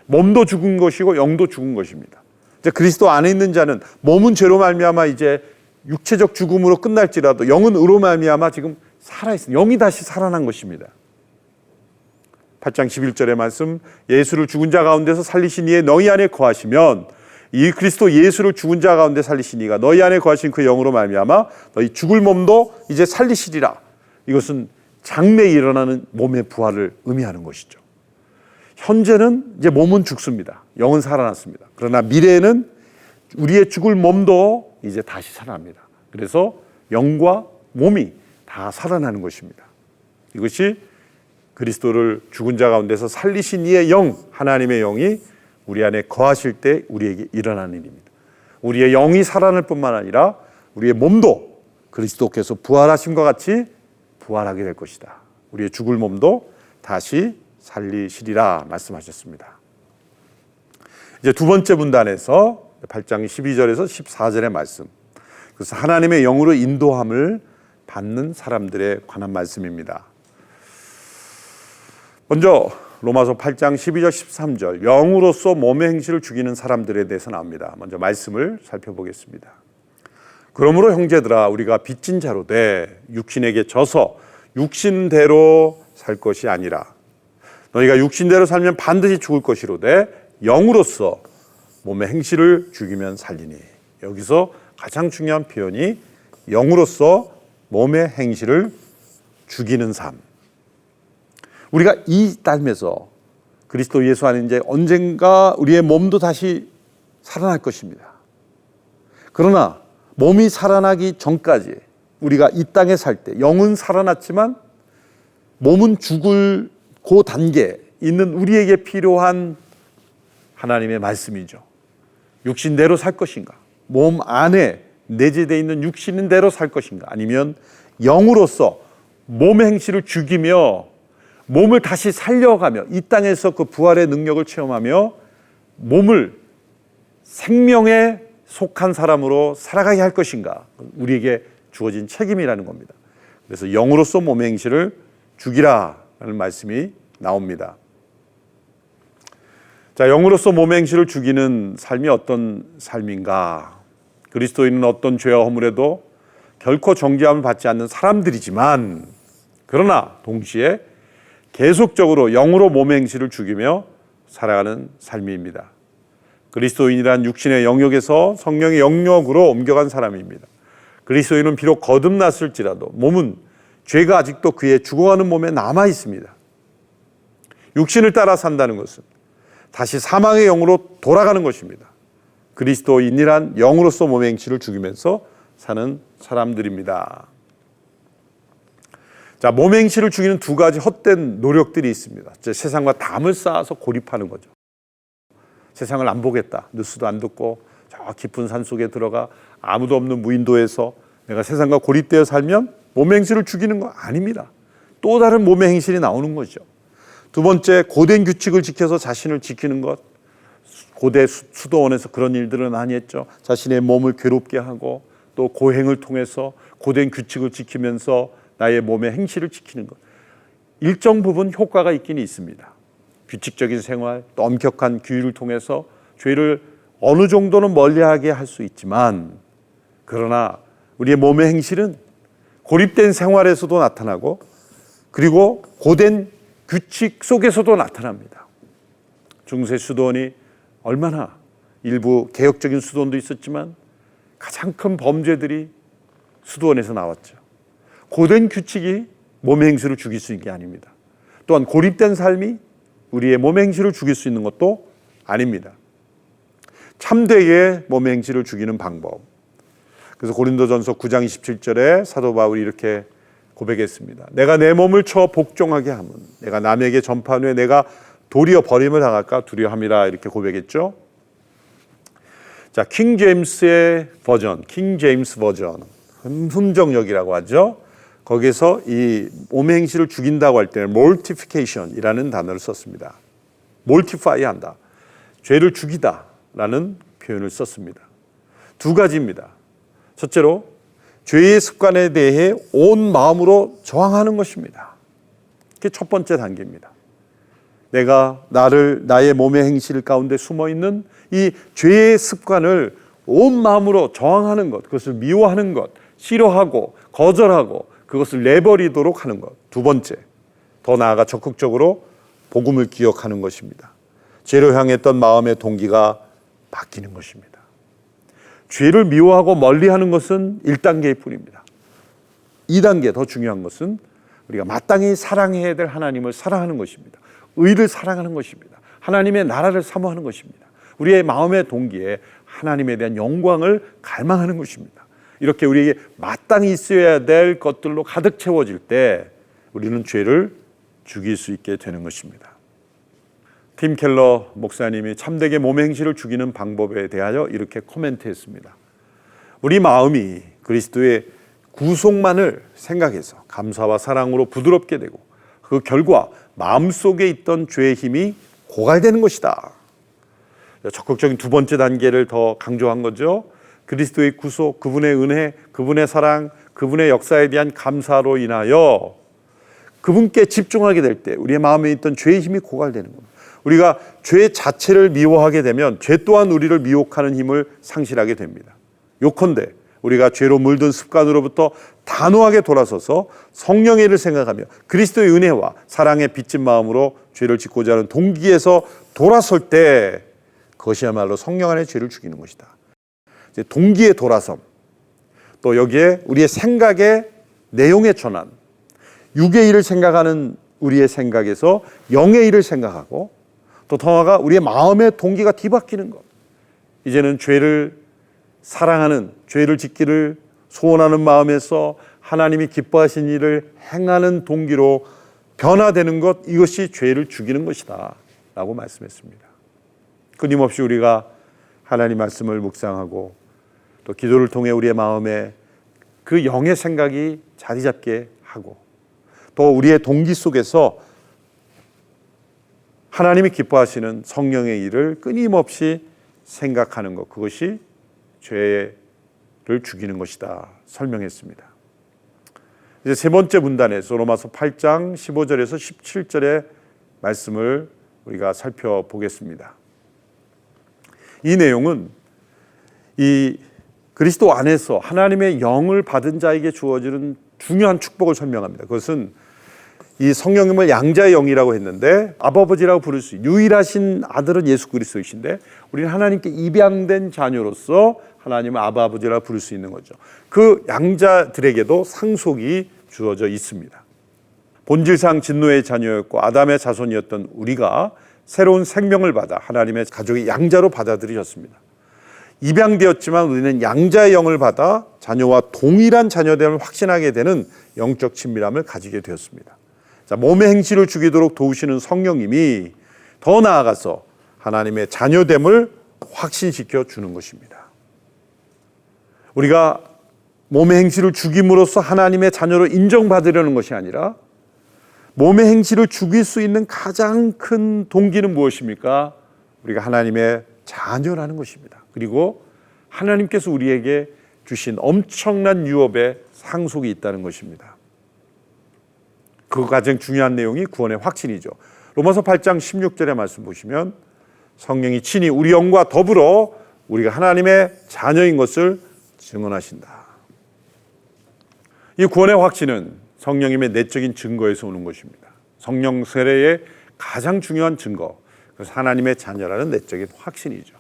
몸도 죽은 것이고 영도 죽은 것입니다. 이제 그리스도 안에 있는 자는 몸은 죄로 말미암아 이제 육체적 죽음으로 끝날지라도 영은 의로 말미암아 지금 살아있습니다. 영이 다시 살아난 것입니다. 8장 11절의 말씀, 예수를 죽은 자 가운데서 살리신 이에 너희 안에 거하시면 이 그리스도 예수를 죽은 자 가운데 살리신 이가 너희 안에 거하신 그 영으로 말미암아 너희 죽을 몸도 이제 살리시리라. 이것은 장래에 일어나는 몸의 부활을 의미하는 것이죠. 현재는 이제 몸은 죽습니다. 영은 살아났습니다. 그러나 미래에는 우리의 죽을 몸도 이제 다시 살아납니다. 그래서 영과 몸이 다 살아나는 것입니다. 이것이 그리스도를 죽은 자 가운데서 살리신 이의 영, 하나님의 영이 우리 안에 거하실 때 우리에게 일어나는 일입니다. 우리의 영이 살아날 뿐만 아니라 우리의 몸도 그리스도께서 부활하심과 같이 부활하게 될 것이다. 우리의 죽을 몸도 다시 살리시리라 말씀하셨습니다. 이제 두 번째 분단에서 8장 12절에서 14절의 말씀, 그래서 하나님의 영으로 인도함을 받는 사람들에 관한 말씀입니다. 먼저 로마서 8장 12절 13절, 영으로서 몸의 행실을 죽이는 사람들에 대해서 나옵니다. 먼저 말씀을 살펴보겠습니다. 그러므로 형제들아, 우리가 빚진 자로 돼 육신에게 져서 육신대로 살 것이 아니라 너희가 육신대로 살면 반드시 죽을 것이로되 영으로서 몸의 행실을 죽이면 살리니. 여기서 가장 중요한 표현이 영으로서 몸의 행실을 죽이는 삶. 우리가 이 삶에서 그리스도 예수 안에 이제 언젠가 우리의 몸도 다시 살아날 것입니다. 그러나 몸이 살아나기 전까지 우리가 이 땅에 살 때 영은 살아났지만 몸은 죽을 그 단계에 있는 우리에게 필요한 하나님의 말씀이죠. 육신대로 살 것인가? 몸 안에 내재되어 있는 육신대로 살 것인가? 아니면 영으로서 몸의 행실을 죽이며 몸을 다시 살려가며 이 땅에서 그 부활의 능력을 체험하며 몸을 생명에 속한 사람으로 살아가게 할 것인가? 우리에게 주어진 책임이라는 겁니다. 그래서 영으로서 몸의 행실을 죽이라라는 말씀이 나옵니다. 자, 영으로서 몸의 행실을 죽이는 삶이 어떤 삶인가? 그리스도인은 어떤 죄와 허물에도 결코 정죄함을 받지 않는 사람들이지만, 그러나 동시에 계속적으로 영으로 몸의 행실을 죽이며 살아가는 삶입니다. 그리스도인이란 육신의 영역에서 성령의 영역으로 옮겨간 사람입니다. 그리스도인은 비록 거듭났을지라도 몸은 죄가 아직도 그의 죽어가는 몸에 남아 있습니다. 육신을 따라 산다는 것은 다시 사망의 영으로 돌아가는 것입니다. 그리스도인이란 영으로서 몸의 행실을 죽이면서 사는 사람들입니다. 자, 몸의 행실을 죽이는 두 가지 헛된 노력들이 있습니다. 세상과 담을 쌓아서 고립하는 거죠. 세상을 안 보겠다. 뉴스도 안 듣고 저 깊은 산 속에 들어가 아무도 없는 무인도에서 내가 세상과 고립되어 살면 몸의 행실을 죽이는 거 아닙니다. 또 다른 몸의 행실이 나오는 거죠. 두 번째, 고된 규칙을 지켜서 자신을 지키는 것. 고대 수도원에서 그런 일들을 많이 했죠. 자신의 몸을 괴롭게 하고 또 고행을 통해서 고된 규칙을 지키면서 나의 몸의 행실을 지키는 것. 일정 부분 효과가 있긴 있습니다. 규칙적인 생활, 또 엄격한 규율을 통해서 죄를 어느 정도는 멀리하게 할 수 있지만, 그러나 우리의 몸의 행실은 고립된 생활에서도 나타나고 그리고 고된 규칙 속에서도 나타납니다. 중세 수도원이 얼마나 일부 개혁적인 수도원도 있었지만 가장 큰 범죄들이 수도원에서 나왔죠. 고된 규칙이 몸의 행실을 죽일 수 있는 게 아닙니다. 또한 고립된 삶이 우리의 몸의 행실을 죽일 수 있는 것도 아닙니다. 참되게 몸의 행실을 죽이는 방법. 그래서 고린도전서 9장 27절에 사도 바울이 이렇게 고백했습니다. 내가 내 몸을 쳐 복종하게 하면 내가 남에게 전파한 후에 내가 도리어 버림을 당할까 두려함이라, 이렇게 고백했죠. 자, 킹 제임스 버전, 흠정역이라고 하죠. 거기서 이 몸의 행실을 죽인다고 할 때는 mortification이라는 단어를 썼습니다. mortify 한다, 죄를 죽이다라는 표현을 썼습니다. 두 가지입니다. 첫째로 죄의 습관에 대해 온 마음으로 저항하는 것입니다. 그게 첫 번째 단계입니다. 내가 나의 몸의 행실 가운데 숨어있는 이 죄의 습관을 온 마음으로 저항하는 것, 그것을 미워하는 것, 싫어하고 거절하고 그것을 내버리도록 하는 것. 두 번째, 더 나아가 적극적으로 복음을 기억하는 것입니다. 죄를 향했던 마음의 동기가 바뀌는 것입니다. 죄를 미워하고 멀리하는 것은 1단계일 뿐입니다. 2단계 더 중요한 것은 우리가 마땅히 사랑해야 될 하나님을 사랑하는 것입니다. 의를 사랑하는 것입니다. 하나님의 나라를 사모하는 것입니다. 우리의 마음의 동기에 하나님에 대한 영광을 갈망하는 것입니다. 이렇게 우리에게 마땅히 있어야 될 것들로 가득 채워질 때 우리는 죄를 죽일 수 있게 되는 것입니다. 팀 켈러 목사님이 참되게 몸의 행실을 죽이는 방법에 대하여 이렇게 코멘트했습니다. 우리 마음이 그리스도의 구속만을 생각해서 감사와 사랑으로 부드럽게 되고 그 결과 마음속에 있던 죄의 힘이 고갈되는 것이다. 적극적인 두 번째 단계를 더 강조한 거죠. 그리스도의 구속, 그분의 은혜, 그분의 사랑, 그분의 역사에 대한 감사로 인하여 그분께 집중하게 될 때 우리의 마음에 있던 죄의 힘이 고갈되는 겁니다. 우리가 죄 자체를 미워하게 되면 죄 또한 우리를 미혹하는 힘을 상실하게 됩니다. 요컨대 우리가 죄로 물든 습관으로부터 단호하게 돌아서서 성령의 일을 생각하며 그리스도의 은혜와 사랑에 빚진 마음으로 죄를 짓고자 하는 동기에서 돌아설 때 그것이야말로 성령 안에 죄를 죽이는 것이다. 이제 동기의 돌아섬, 또 여기에 우리의 생각의 내용의 전환, 육의 일을 생각하는 우리의 생각에서 영의 일을 생각하고 또 더 나아가 우리의 마음의 동기가 뒤바뀌는 것. 이제는 죄를 사랑하는, 죄를 짓기를 소원하는 마음에서 하나님이 기뻐하신 일을 행하는 동기로 변화되는 것, 이것이 죄를 죽이는 것이다 라고 말씀했습니다. 끊임없이 우리가 하나님 말씀을 묵상하고 또 기도를 통해 우리의 마음에 그 영의 생각이 자리 잡게 하고 또 우리의 동기 속에서 하나님이 기뻐하시는 성령의 일을 끊임없이 생각하는 것, 그것이 죄를 죽이는 것이다 설명했습니다. 이제 세 번째 문단에서 로마서 8장 15절에서 17절의 말씀을 우리가 살펴보겠습니다. 이 내용은 이 그리스도 안에서 하나님의 영을 받은 자에게 주어지는 중요한 축복을 설명합니다. 그것은 이 성령님을 양자의 영이라고 했는데 아버지라고 부를 수 있는 유일하신 아들은 예수 그리스도이신데 우리는 하나님께 입양된 자녀로서 하나님을 아버지라고 부를 수 있는 거죠. 그 양자들에게도 상속이 주어져 있습니다. 본질상 진노의 자녀였고 아담의 자손이었던 우리가 새로운 생명을 받아 하나님의 가족의 양자로 받아들여졌습니다. 입양되었지만 우리는 양자의 영을 받아 자녀와 동일한 자녀됨을 확신하게 되는 영적 친밀함을 가지게 되었습니다. 자, 몸의 행실을 죽이도록 도우시는 성령님이 더 나아가서 하나님의 자녀됨을 확신시켜 주는 것입니다. 우리가 몸의 행실을 죽임으로써 하나님의 자녀로 인정받으려는 것이 아니라 몸의 행실을 죽일 수 있는 가장 큰 동기는 무엇입니까? 우리가 하나님의 자녀라는 것입니다. 그리고 하나님께서 우리에게 주신 엄청난 유업의 상속이 있다는 것입니다. 그 가장 중요한 내용이 구원의 확신이죠. 로마서 8장 16절의 말씀 보시면 성령이 친히 우리 영과 더불어 우리가 하나님의 자녀인 것을 증언하신다. 이 구원의 확신은 성령님의 내적인 증거에서 오는 것입니다. 성령 세례의 가장 중요한 증거, 그래서 하나님의 자녀라는 내적인 확신이죠.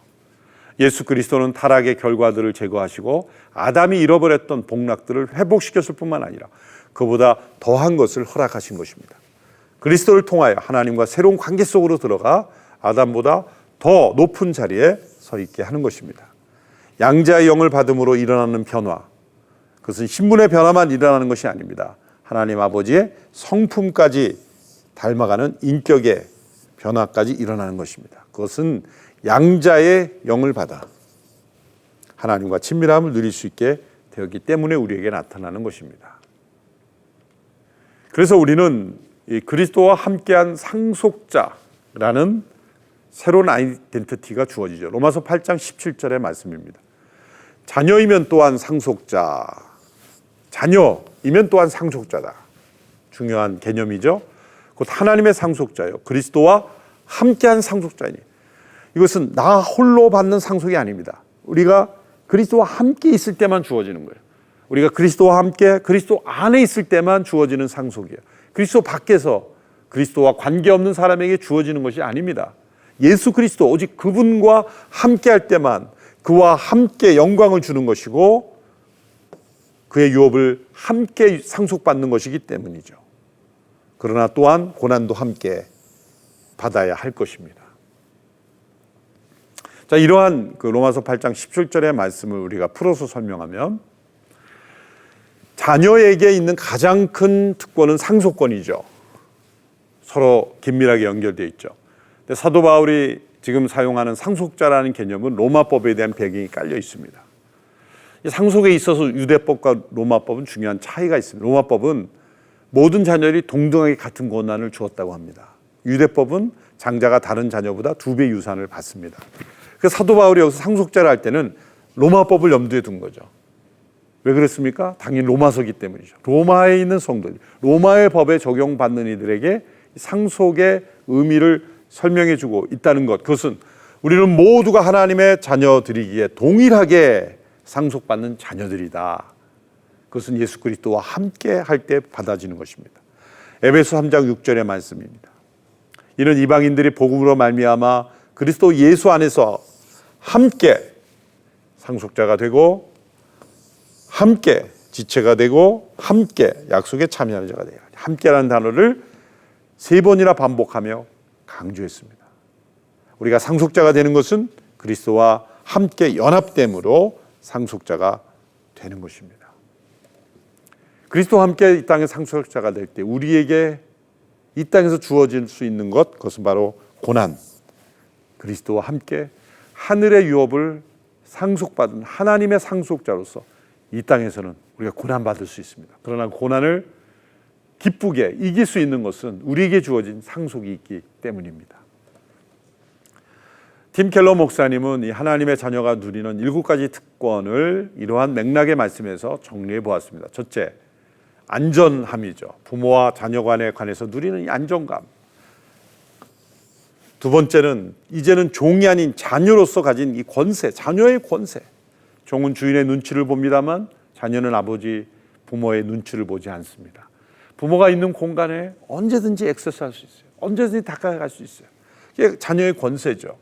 예수 그리스도는 타락의 결과들을 제거하시고 아담이 잃어버렸던 복락들을 회복시켰을 뿐만 아니라 그보다 더한 것을 허락하신 것입니다. 그리스도를 통하여 하나님과 새로운 관계 속으로 들어가 아담보다 더 높은 자리에 서 있게 하는 것입니다. 양자의 영을 받음으로 일어나는 변화, 그것은 신분의 변화만 일어나는 것이 아닙니다. 하나님 아버지의 성품까지 닮아가는 인격의 변화까지 일어나는 것입니다. 그것은 양자의 영을 받아 하나님과 친밀함을 누릴 수 있게 되었기 때문에 우리에게 나타나는 것입니다. 그래서 우리는 이 그리스도와 함께한 상속자라는 새로운 아이덴티티가 주어지죠. 로마서 8장 17절의 말씀입니다. 자녀이면 또한 상속자, 자녀이면 또한 상속자다. 중요한 개념이죠. 곧 하나님의 상속자요, 그리스도와 함께한 상속자니, 이것은 나 홀로 받는 상속이 아닙니다. 우리가 그리스도와 함께 있을 때만 주어지는 거예요. 우리가 그리스도와 함께 그리스도 안에 있을 때만 주어지는 상속이에요. 그리스도 밖에서 그리스도와 관계없는 사람에게 주어지는 것이 아닙니다. 예수 그리스도 오직 그분과 함께 할 때만 그와 함께 영광을 주는 것이고 그의 유업을 함께 상속받는 것이기 때문이죠. 그러나 또한 고난도 함께 받아야 할 것입니다. 자, 이러한 그 로마서 8장 17절의 말씀을 우리가 풀어서 설명하면, 자녀에게 있는 가장 큰 특권은 상속권이죠. 서로 긴밀하게 연결되어 있죠. 근데 사도 바울이 지금 사용하는 상속자라는 개념은 로마법에 대한 배경이 깔려 있습니다. 상속에 있어서 유대법과 로마법은 중요한 차이가 있습니다. 로마법은 모든 자녀들이 동등하게 같은 권한을 주었다고 합니다. 유대법은 장자가 다른 자녀보다 2배 유산을 받습니다. 그래서 사도 바울이 여기서 상속자를 할 때는 로마법을 염두에 둔 거죠. 왜 그랬습니까? 당연히 로마서기 때문이죠. 로마에 있는 성도들, 로마의 법에 적용받는 이들에게 상속의 의미를 설명해 주고 있다는 것, 그것은 우리는 모두가 하나님의 자녀들이기에 동일하게 상속받는 자녀들이다. 그것은 예수 그리스도와 함께 할 때 받아지는 것입니다. 에베소 3장 6절의 말씀입니다. 이는 이방인들이 복음으로 말미암아 그리스도 예수 안에서 함께 상속자가 되고 함께 지체가 되고 함께 약속에 참여하는 자가 되어야 합니다. 함께라는 단어를 3번이나 반복하며 강조했습니다. 우리가 상속자가 되는 것은 그리스도와 함께 연합됨으로 상속자가 되는 것입니다. 그리스도와 함께 이 땅의 상속자가 될 때 우리에게 이 땅에서 주어질 수 있는 것, 그것은 바로 고난, 그리스도와 함께 하늘의 유업을 상속받은 하나님의 상속자로서 이 땅에서는 우리가 고난받을 수 있습니다. 그러나 고난을 기쁘게 이길 수 있는 것은 우리에게 주어진 상속이 있기 때문입니다. 팀 켈러 목사님은 이 하나님의 자녀가 누리는 7가지 특권을 이러한 맥락의 말씀에서 정리해 보았습니다. 첫째, 안전함이죠. 부모와 자녀 간에 관해서 누리는 이 안정감. 두 번째는 이제는 종이 아닌 자녀로서 가진 이 권세, 자녀의 권세. 종은 주인의 눈치를 봅니다만 자녀는 아버지, 부모의 눈치를 보지 않습니다. 부모가 있는 공간에 언제든지 액세스할 수 있어요. 언제든지 다가갈 수 있어요. 이게 자녀의 권세죠.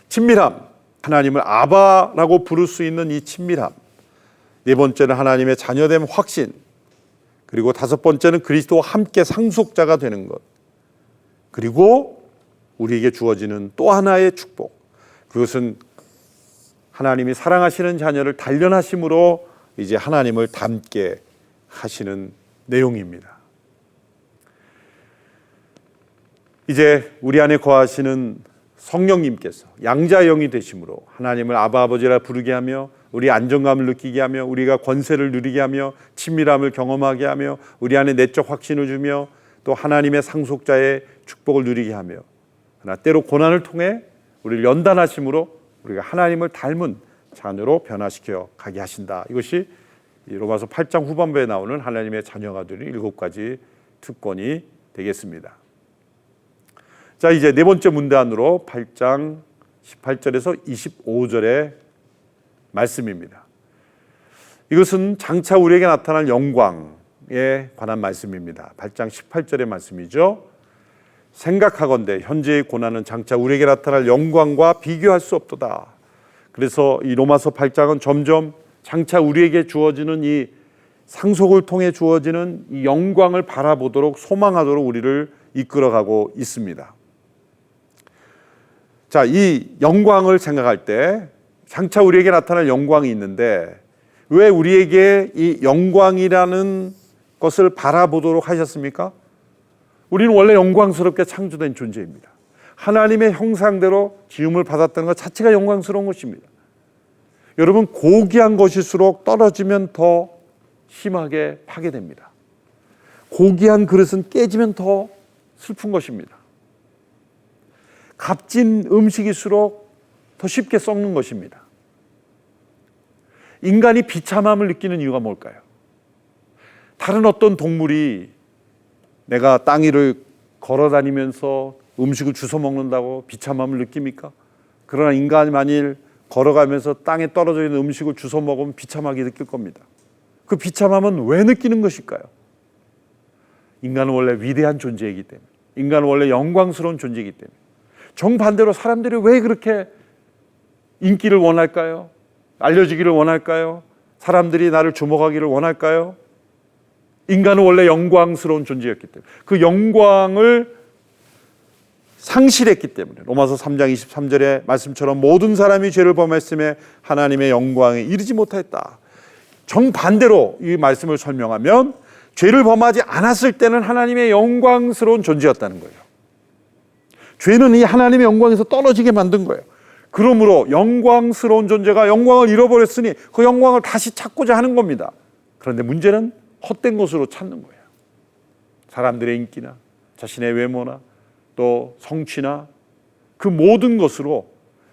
친밀함, 하나님을 아바라고 부를 수 있는 이 친밀함. 네 번째는 하나님의 자녀됨 확신. 그리고 다섯 번째는 그리스도와 함께 상속자가 되는 것. 그리고 우리에게 주어지는 또 하나의 축복. 그것은 하나님이 사랑하시는 자녀를 단련하심으로 이제 하나님을 닮게 하시는 내용입니다. 이제 우리 안에 거하시는 성령님께서 양자영이 되심으로 하나님을 아바 아버지라 부르게 하며 우리 안정감을 느끼게 하며 우리가 권세를 누리게 하며 친밀함을 경험하게 하며 우리 안에 내적 확신을 주며 또 하나님의 상속자의 축복을 누리게 하며, 그러나 때로 고난을 통해 우리를 연단하심으로 우리가 하나님을 닮은 자녀로 변화시켜 가게 하신다. 이것이 로마서 8장 후반부에 나오는 하나님의 자녀가 되는 7가지 특권이 되겠습니다. 자, 이제 네 번째 문단으로 8장 18절에서 25절의 말씀입니다. 이것은 장차 우리에게 나타날 영광에 관한 말씀입니다. 8장 18절의 말씀이죠. 생각하건대 현재의 고난은 장차 우리에게 나타날 영광과 비교할 수 없도다. 그래서 이 로마서 8장은 점점 장차 우리에게 주어지는 이 상속을 통해 주어지는 이 영광을 바라보도록 소망하도록 우리를 이끌어가고 있습니다. 자, 이 영광을 생각할 때 장차 우리에게 나타날 영광이 있는데 왜 우리에게 이 영광이라는 것을 바라보도록 하셨습니까? 우리는 원래 영광스럽게 창조된 존재입니다. 하나님의 형상대로 지음을 받았다는 것 자체가 영광스러운 것입니다. 여러분, 고귀한 것일수록 떨어지면 더 심하게 파괴됩니다. 고귀한 그릇은 깨지면 더 슬픈 것입니다. 값진 음식일수록 더 쉽게 썩는 것입니다. 인간이 비참함을 느끼는 이유가 뭘까요? 다른 어떤 동물이 내가 땅 위를 걸어 다니면서 음식을 주워 먹는다고 비참함을 느낍니까? 그러나 인간이 만일 걸어가면서 땅에 떨어져 있는 음식을 주워 먹으면 비참하게 느낄 겁니다. 그 비참함은 왜 느끼는 것일까요? 인간은 원래 위대한 존재이기 때문에, 인간은 원래 영광스러운 존재이기 때문에. 정반대로 사람들이 왜 그렇게 인기를 원할까요? 알려지기를 원할까요? 사람들이 나를 주목하기를 원할까요? 인간은 원래 영광스러운 존재였기 때문에, 그 영광을 상실했기 때문에, 로마서 3장 23절의 말씀처럼 모든 사람이 죄를 범했음에 하나님의 영광에 이르지 못하였다. 정반대로 이 말씀을 설명하면 죄를 범하지 않았을 때는 하나님의 영광스러운 존재였다는 거예요. 죄는 이 하나님의 영광에서 떨어지게 만든 거예요. 그러므로 영광스러운 존재가 영광을 잃어버렸으니 그 영광을 다시 찾고자 하는 겁니다. 그런데 문제는 헛된 것으로 찾는 거예요. 사람들의 인기나 자신의 외모나 또 성취나 그 모든 것으로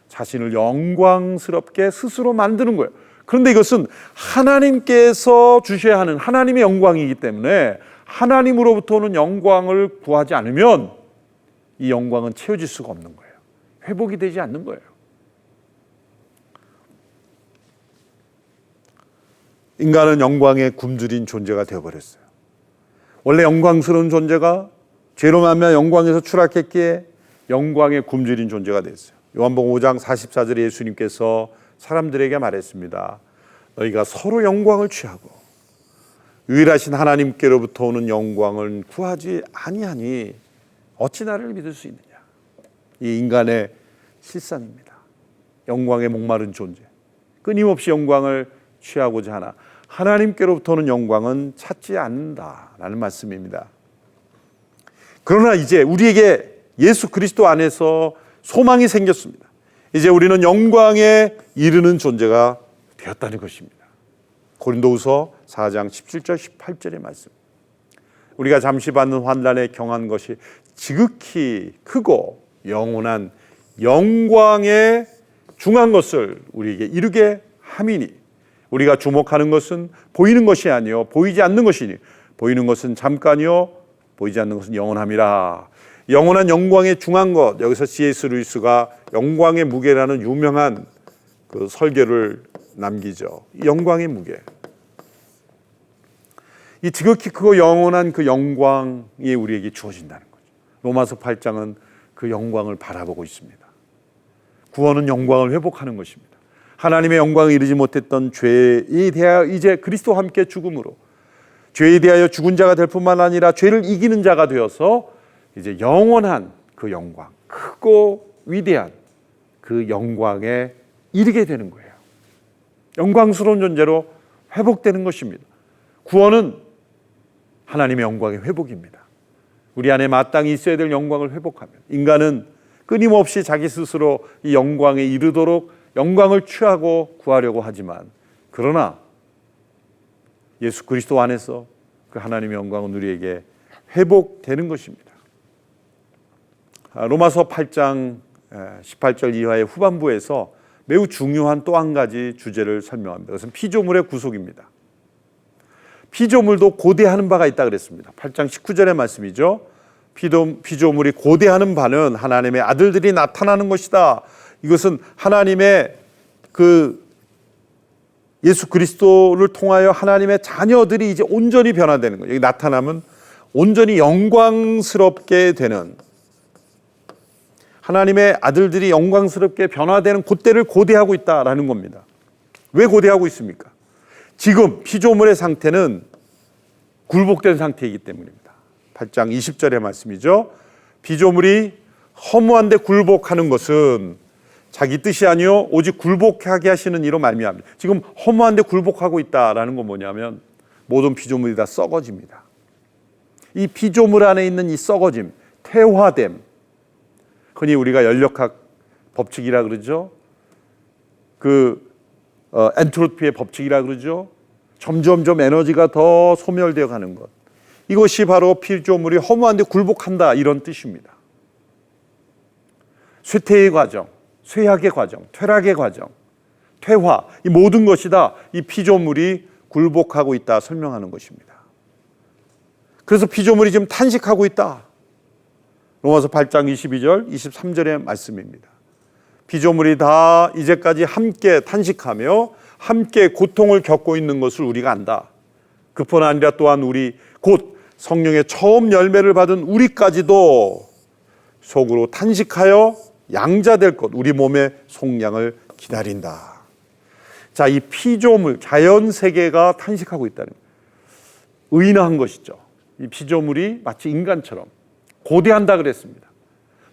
자신을 영광스럽게 스스로 만드는 거예요. 그런데 이것은 하나님께서 주셔야 하는 하나님의 영광이기 때문에 하나님으로부터 오는 영광을 구하지 않으면 이 영광은 채워질 수가 없는 거예요. 회복이 되지 않는 거예요. 인간은 영광에 굶주린 존재가 되어버렸어요. 원래 영광스러운 존재가 죄로 말미암아 영광에서 추락했기에 영광에 굶주린 존재가 됐어요. 요한복음 5장 44절에 예수님께서 사람들에게 말했습니다. 너희가 서로 영광을 취하고 유일하신 하나님께로부터 오는 영광을 구하지 아니하니 어찌 나를 믿을 수 있느냐. 이 인간의 실상입니다. 영광에 목마른 존재, 끊임없이 영광을 취하고자 하나 하나님께로부터 오는 영광은 찾지 않는다라는 말씀입니다. 그러나 이제 우리에게 예수 그리스도 안에서 소망이 생겼습니다. 이제 우리는 영광에 이르는 존재가 되었다는 것입니다. 고린도후서 4장 17절 18절의 말씀. 우리가 잠시 받는 환난에 경한 것이 지극히 크고 영원한 영광에 중한 것을 우리에게 이루게 함이니 우리가 주목하는 것은 보이는 것이 아니요 보이지 않는 것이니 보이는 것은 잠깐이요 보이지 않는 것은 영원함이라. 영원한 영광에 중한 것, 여기서 C.S. 루이스가 영광의 무게라는 유명한 그 설교를 남기죠. 영광의 무게. 이 지극히 크고 영원한 그 영광이 우리에게 주어진다는 거죠. 로마서 8장은 그 영광을 바라보고 있습니다. 구원은 영광을 회복하는 것입니다. 하나님의 영광을 이루지 못했던 죄에 대하여 이제 그리스도와 함께 죽음으로 죄에 대하여 죽은 자가 될 뿐만 아니라 죄를 이기는 자가 되어서 이제 영원한 그 영광, 크고 위대한 그 영광에 이르게 되는 거예요. 영광스러운 존재로 회복되는 것입니다. 구원은 하나님의 영광의 회복입니다. 우리 안에 마땅히 있어야 될 영광을 회복하면 인간은 끊임없이 자기 스스로 이 영광에 이르도록 영광을 취하고 구하려고 하지만 그러나 예수 그리스도 안에서 그 하나님의 영광은 우리에게 회복되는 것입니다. 로마서 8장 18절 이하의 후반부에서 매우 중요한 또 한 가지 주제를 설명합니다. 그것은 피조물의 구속입니다. 피조물도 고대하는 바가 있다 그랬습니다. 8장 19절의 말씀이죠. 피조물이 고대하는 바는 하나님의 아들들이 나타나는 것이다. 이것은 하나님의 그 예수 그리스도를 통하여 하나님의 자녀들이 이제 온전히 변화되는 거예요. 여기 나타나면 온전히 영광스럽게 되는 하나님의 아들들이 영광스럽게 변화되는 그때를 고대하고 있다라는 겁니다. 왜 고대하고 있습니까? 지금 피조물의 상태는 굴복된 상태이기 때문입니다. 8장 20절의 말씀이죠. 피조물이 허무한데 굴복하는 것은 자기 뜻이 아니요 오직 굴복하게 하시는 이로 말미암니다. 지금 허무한데 굴복하고 있다라는 건 뭐냐면 모든 피조물이 다 썩어집니다. 이 피조물 안에 있는 이 썩어짐, 태화됨, 흔히 우리가 연력학 법칙이라 그러죠. 그 엔트로피의 법칙이라 그러죠. 점점점 에너지가 더 소멸되어 가는 것. 이것이 바로 피조물이 허무한 데 굴복한다, 이런 뜻입니다. 쇠퇴의 과정, 쇠약의 과정, 퇴락의 과정, 퇴화, 이 모든 것이 다 이 피조물이 굴복하고 있다 설명하는 것입니다. 그래서 피조물이 지금 탄식하고 있다. 로마서 8장 22절, 23절의 말씀입니다. 피조물이 다 이제까지 함께 탄식하며 함께 고통을 겪고 있는 것을 우리가 안다. 그뿐 아니라 또한 우리 곧 성령의 처음 열매를 받은 우리까지도 속으로 탄식하여 양자될 것, 우리 몸의 속량을 기다린다. 자, 이 피조물, 자연 세계가 탄식하고 있다는 거예요. 의인한 것이죠. 이 피조물이 마치 인간처럼 고대한다 그랬습니다.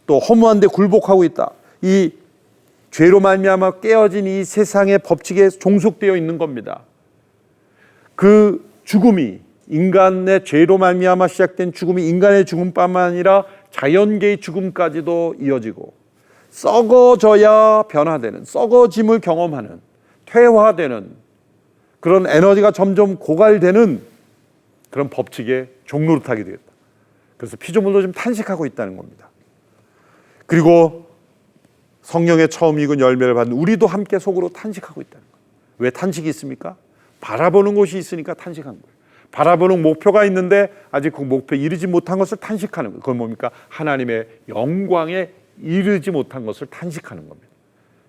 또 허무한데 굴복하고 있다. 이 죄로 말미암아 깨어진 이 세상의 법칙에 종속되어 있는 겁니다. 그 죽음이, 인간의 죄로 말미암아 시작된 죽음이 인간의 죽음뿐만 아니라 자연계의 죽음까지도 이어지고 썩어져야 변화되는, 썩어짐을 경험하는, 퇴화되는 그런 에너지가 점점 고갈되는 그런 법칙의 종노릇하게 되었다. 그래서 피조물도 지금 탄식하고 있다는 겁니다. 그리고 성령의 처음 익은 열매를 받는 우리도 함께 속으로 탄식하고 있다는 거예요. 왜 탄식이 있습니까? 바라보는 곳이 있으니까 탄식한 거예요. 바라보는 목표가 있는데 아직 그 목표에 이르지 못한 것을 탄식하는 거예요. 그건 뭡니까? 하나님의 영광에 이르지 못한 것을 탄식하는 겁니다.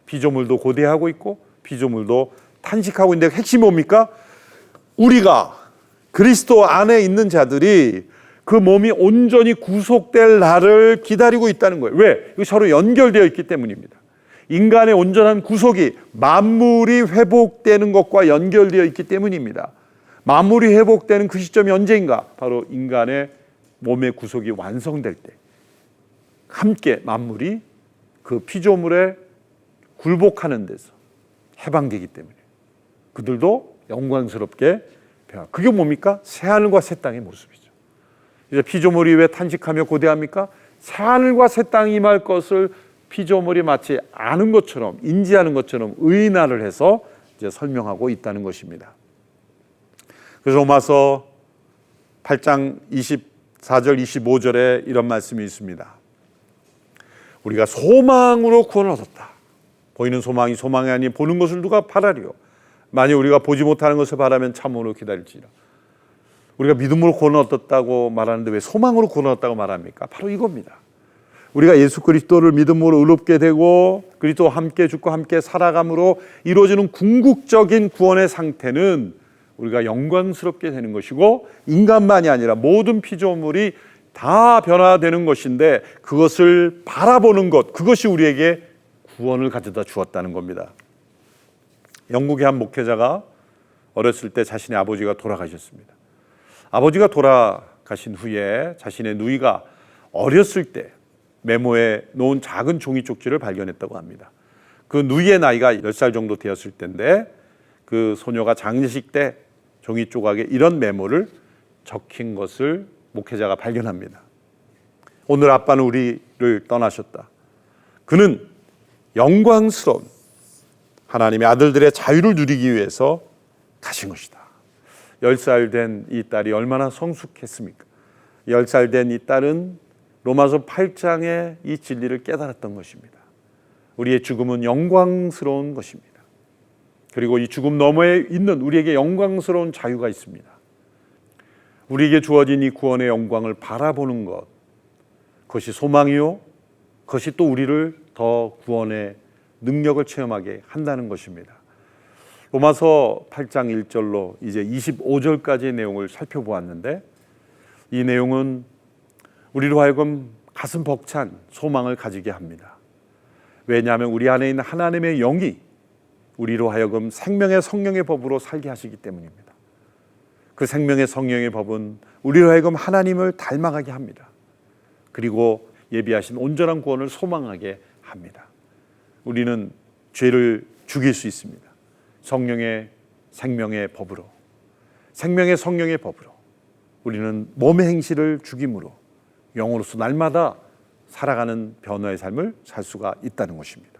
피조물도 고대하고 있고 피조물도 탄식하고 있는데 핵심이 뭡니까? 우리가 그리스도 안에 있는 자들이 그 몸이 온전히 구속될 날을 기다리고 있다는 거예요. 왜? 이거 서로 연결되어 있기 때문입니다. 인간의 온전한 구속이 만물이 회복되는 것과 연결되어 있기 때문입니다. 만물이 회복되는 그 시점이 언제인가? 바로 인간의 몸의 구속이 완성될 때 함께 만물이 그 피조물에 굴복하는 데서 해방되기 때문에 그들도 영광스럽게 변화. 그게 뭡니까? 새하늘과 새 땅의 모습이죠. 이제 피조물이 왜 탄식하며 고대합니까? 새하늘과 새 땅이 임할 것을 피조물이 마치 아는 것처럼, 인지하는 것처럼 의인화를 해서 이제 설명하고 있다는 것입니다. 그래서 로마서 8장 24절 25절에 이런 말씀이 있습니다. 우리가 소망으로 구원을 얻었다. 보이는 소망이 소망이 아닌 보는 것을 누가 바라리요. 만약 우리가 보지 못하는 것을 바라면 참으로 기다릴지라. 우리가 믿음으로 구원을 얻었다고 말하는데 왜 소망으로 구원을 얻었다고 말합니까? 바로 이겁니다. 우리가 예수 그리스도를 믿음으로 의롭게 되고 그리스도와 함께 죽고 함께 살아감으로 이루어지는 궁극적인 구원의 상태는 우리가 영광스럽게 되는 것이고 인간만이 아니라 모든 피조물이 다 변화되는 것인데 그것을 바라보는 것, 그것이 우리에게 구원을 가져다 주었다는 겁니다. 영국의 한 목회자가 어렸을 때 자신의 아버지가 돌아가셨습니다. 아버지가 돌아가신 후에 자신의 누이가 어렸을 때 메모에 놓은 작은 종이 쪽지를 발견했다고 합니다. 그 누이의 나이가 10살 정도 되었을 때인데 그 소녀가 장례식 때 종이 조각에 이런 메모를 적힌 것을 목회자가 발견합니다. 오늘 아빠는 우리를 떠나셨다. 그는 영광스러운 하나님의 아들들의 자유를 누리기 위해서 가신 것이다. 10살 된 이 딸이 얼마나 성숙했습니까? 10살 된 이 딸은 로마서 8장의 이 진리를 깨달았던 것입니다. 우리의 죽음은 영광스러운 것입니다. 그리고 이 죽음 너머에 있는 우리에게 영광스러운 자유가 있습니다. 우리에게 주어진 이 구원의 영광을 바라보는 것, 그것이 소망이요, 그것이 또 우리를 더 구원의 능력을 체험하게 한다는 것입니다. 로마서 8장 1절로 이제 25절까지의 내용을 살펴보았는데 이 내용은 우리로 하여금 가슴 벅찬 소망을 가지게 합니다. 왜냐하면 우리 안에 있는 하나님의 영이 우리로 하여금 생명의 성령의 법으로 살게 하시기 때문입니다. 그 생명의 성령의 법은 우리로 하여금 하나님을 닮아가게 합니다. 그리고 예비하신 온전한 구원을 소망하게 합니다. 우리는 죄를 죽일 수 있습니다. 성령의 생명의 법으로, 생명의 성령의 법으로 우리는 몸의 행실을 죽임으로 영으로서 날마다 살아가는 변화의 삶을 살 수가 있다는 것입니다.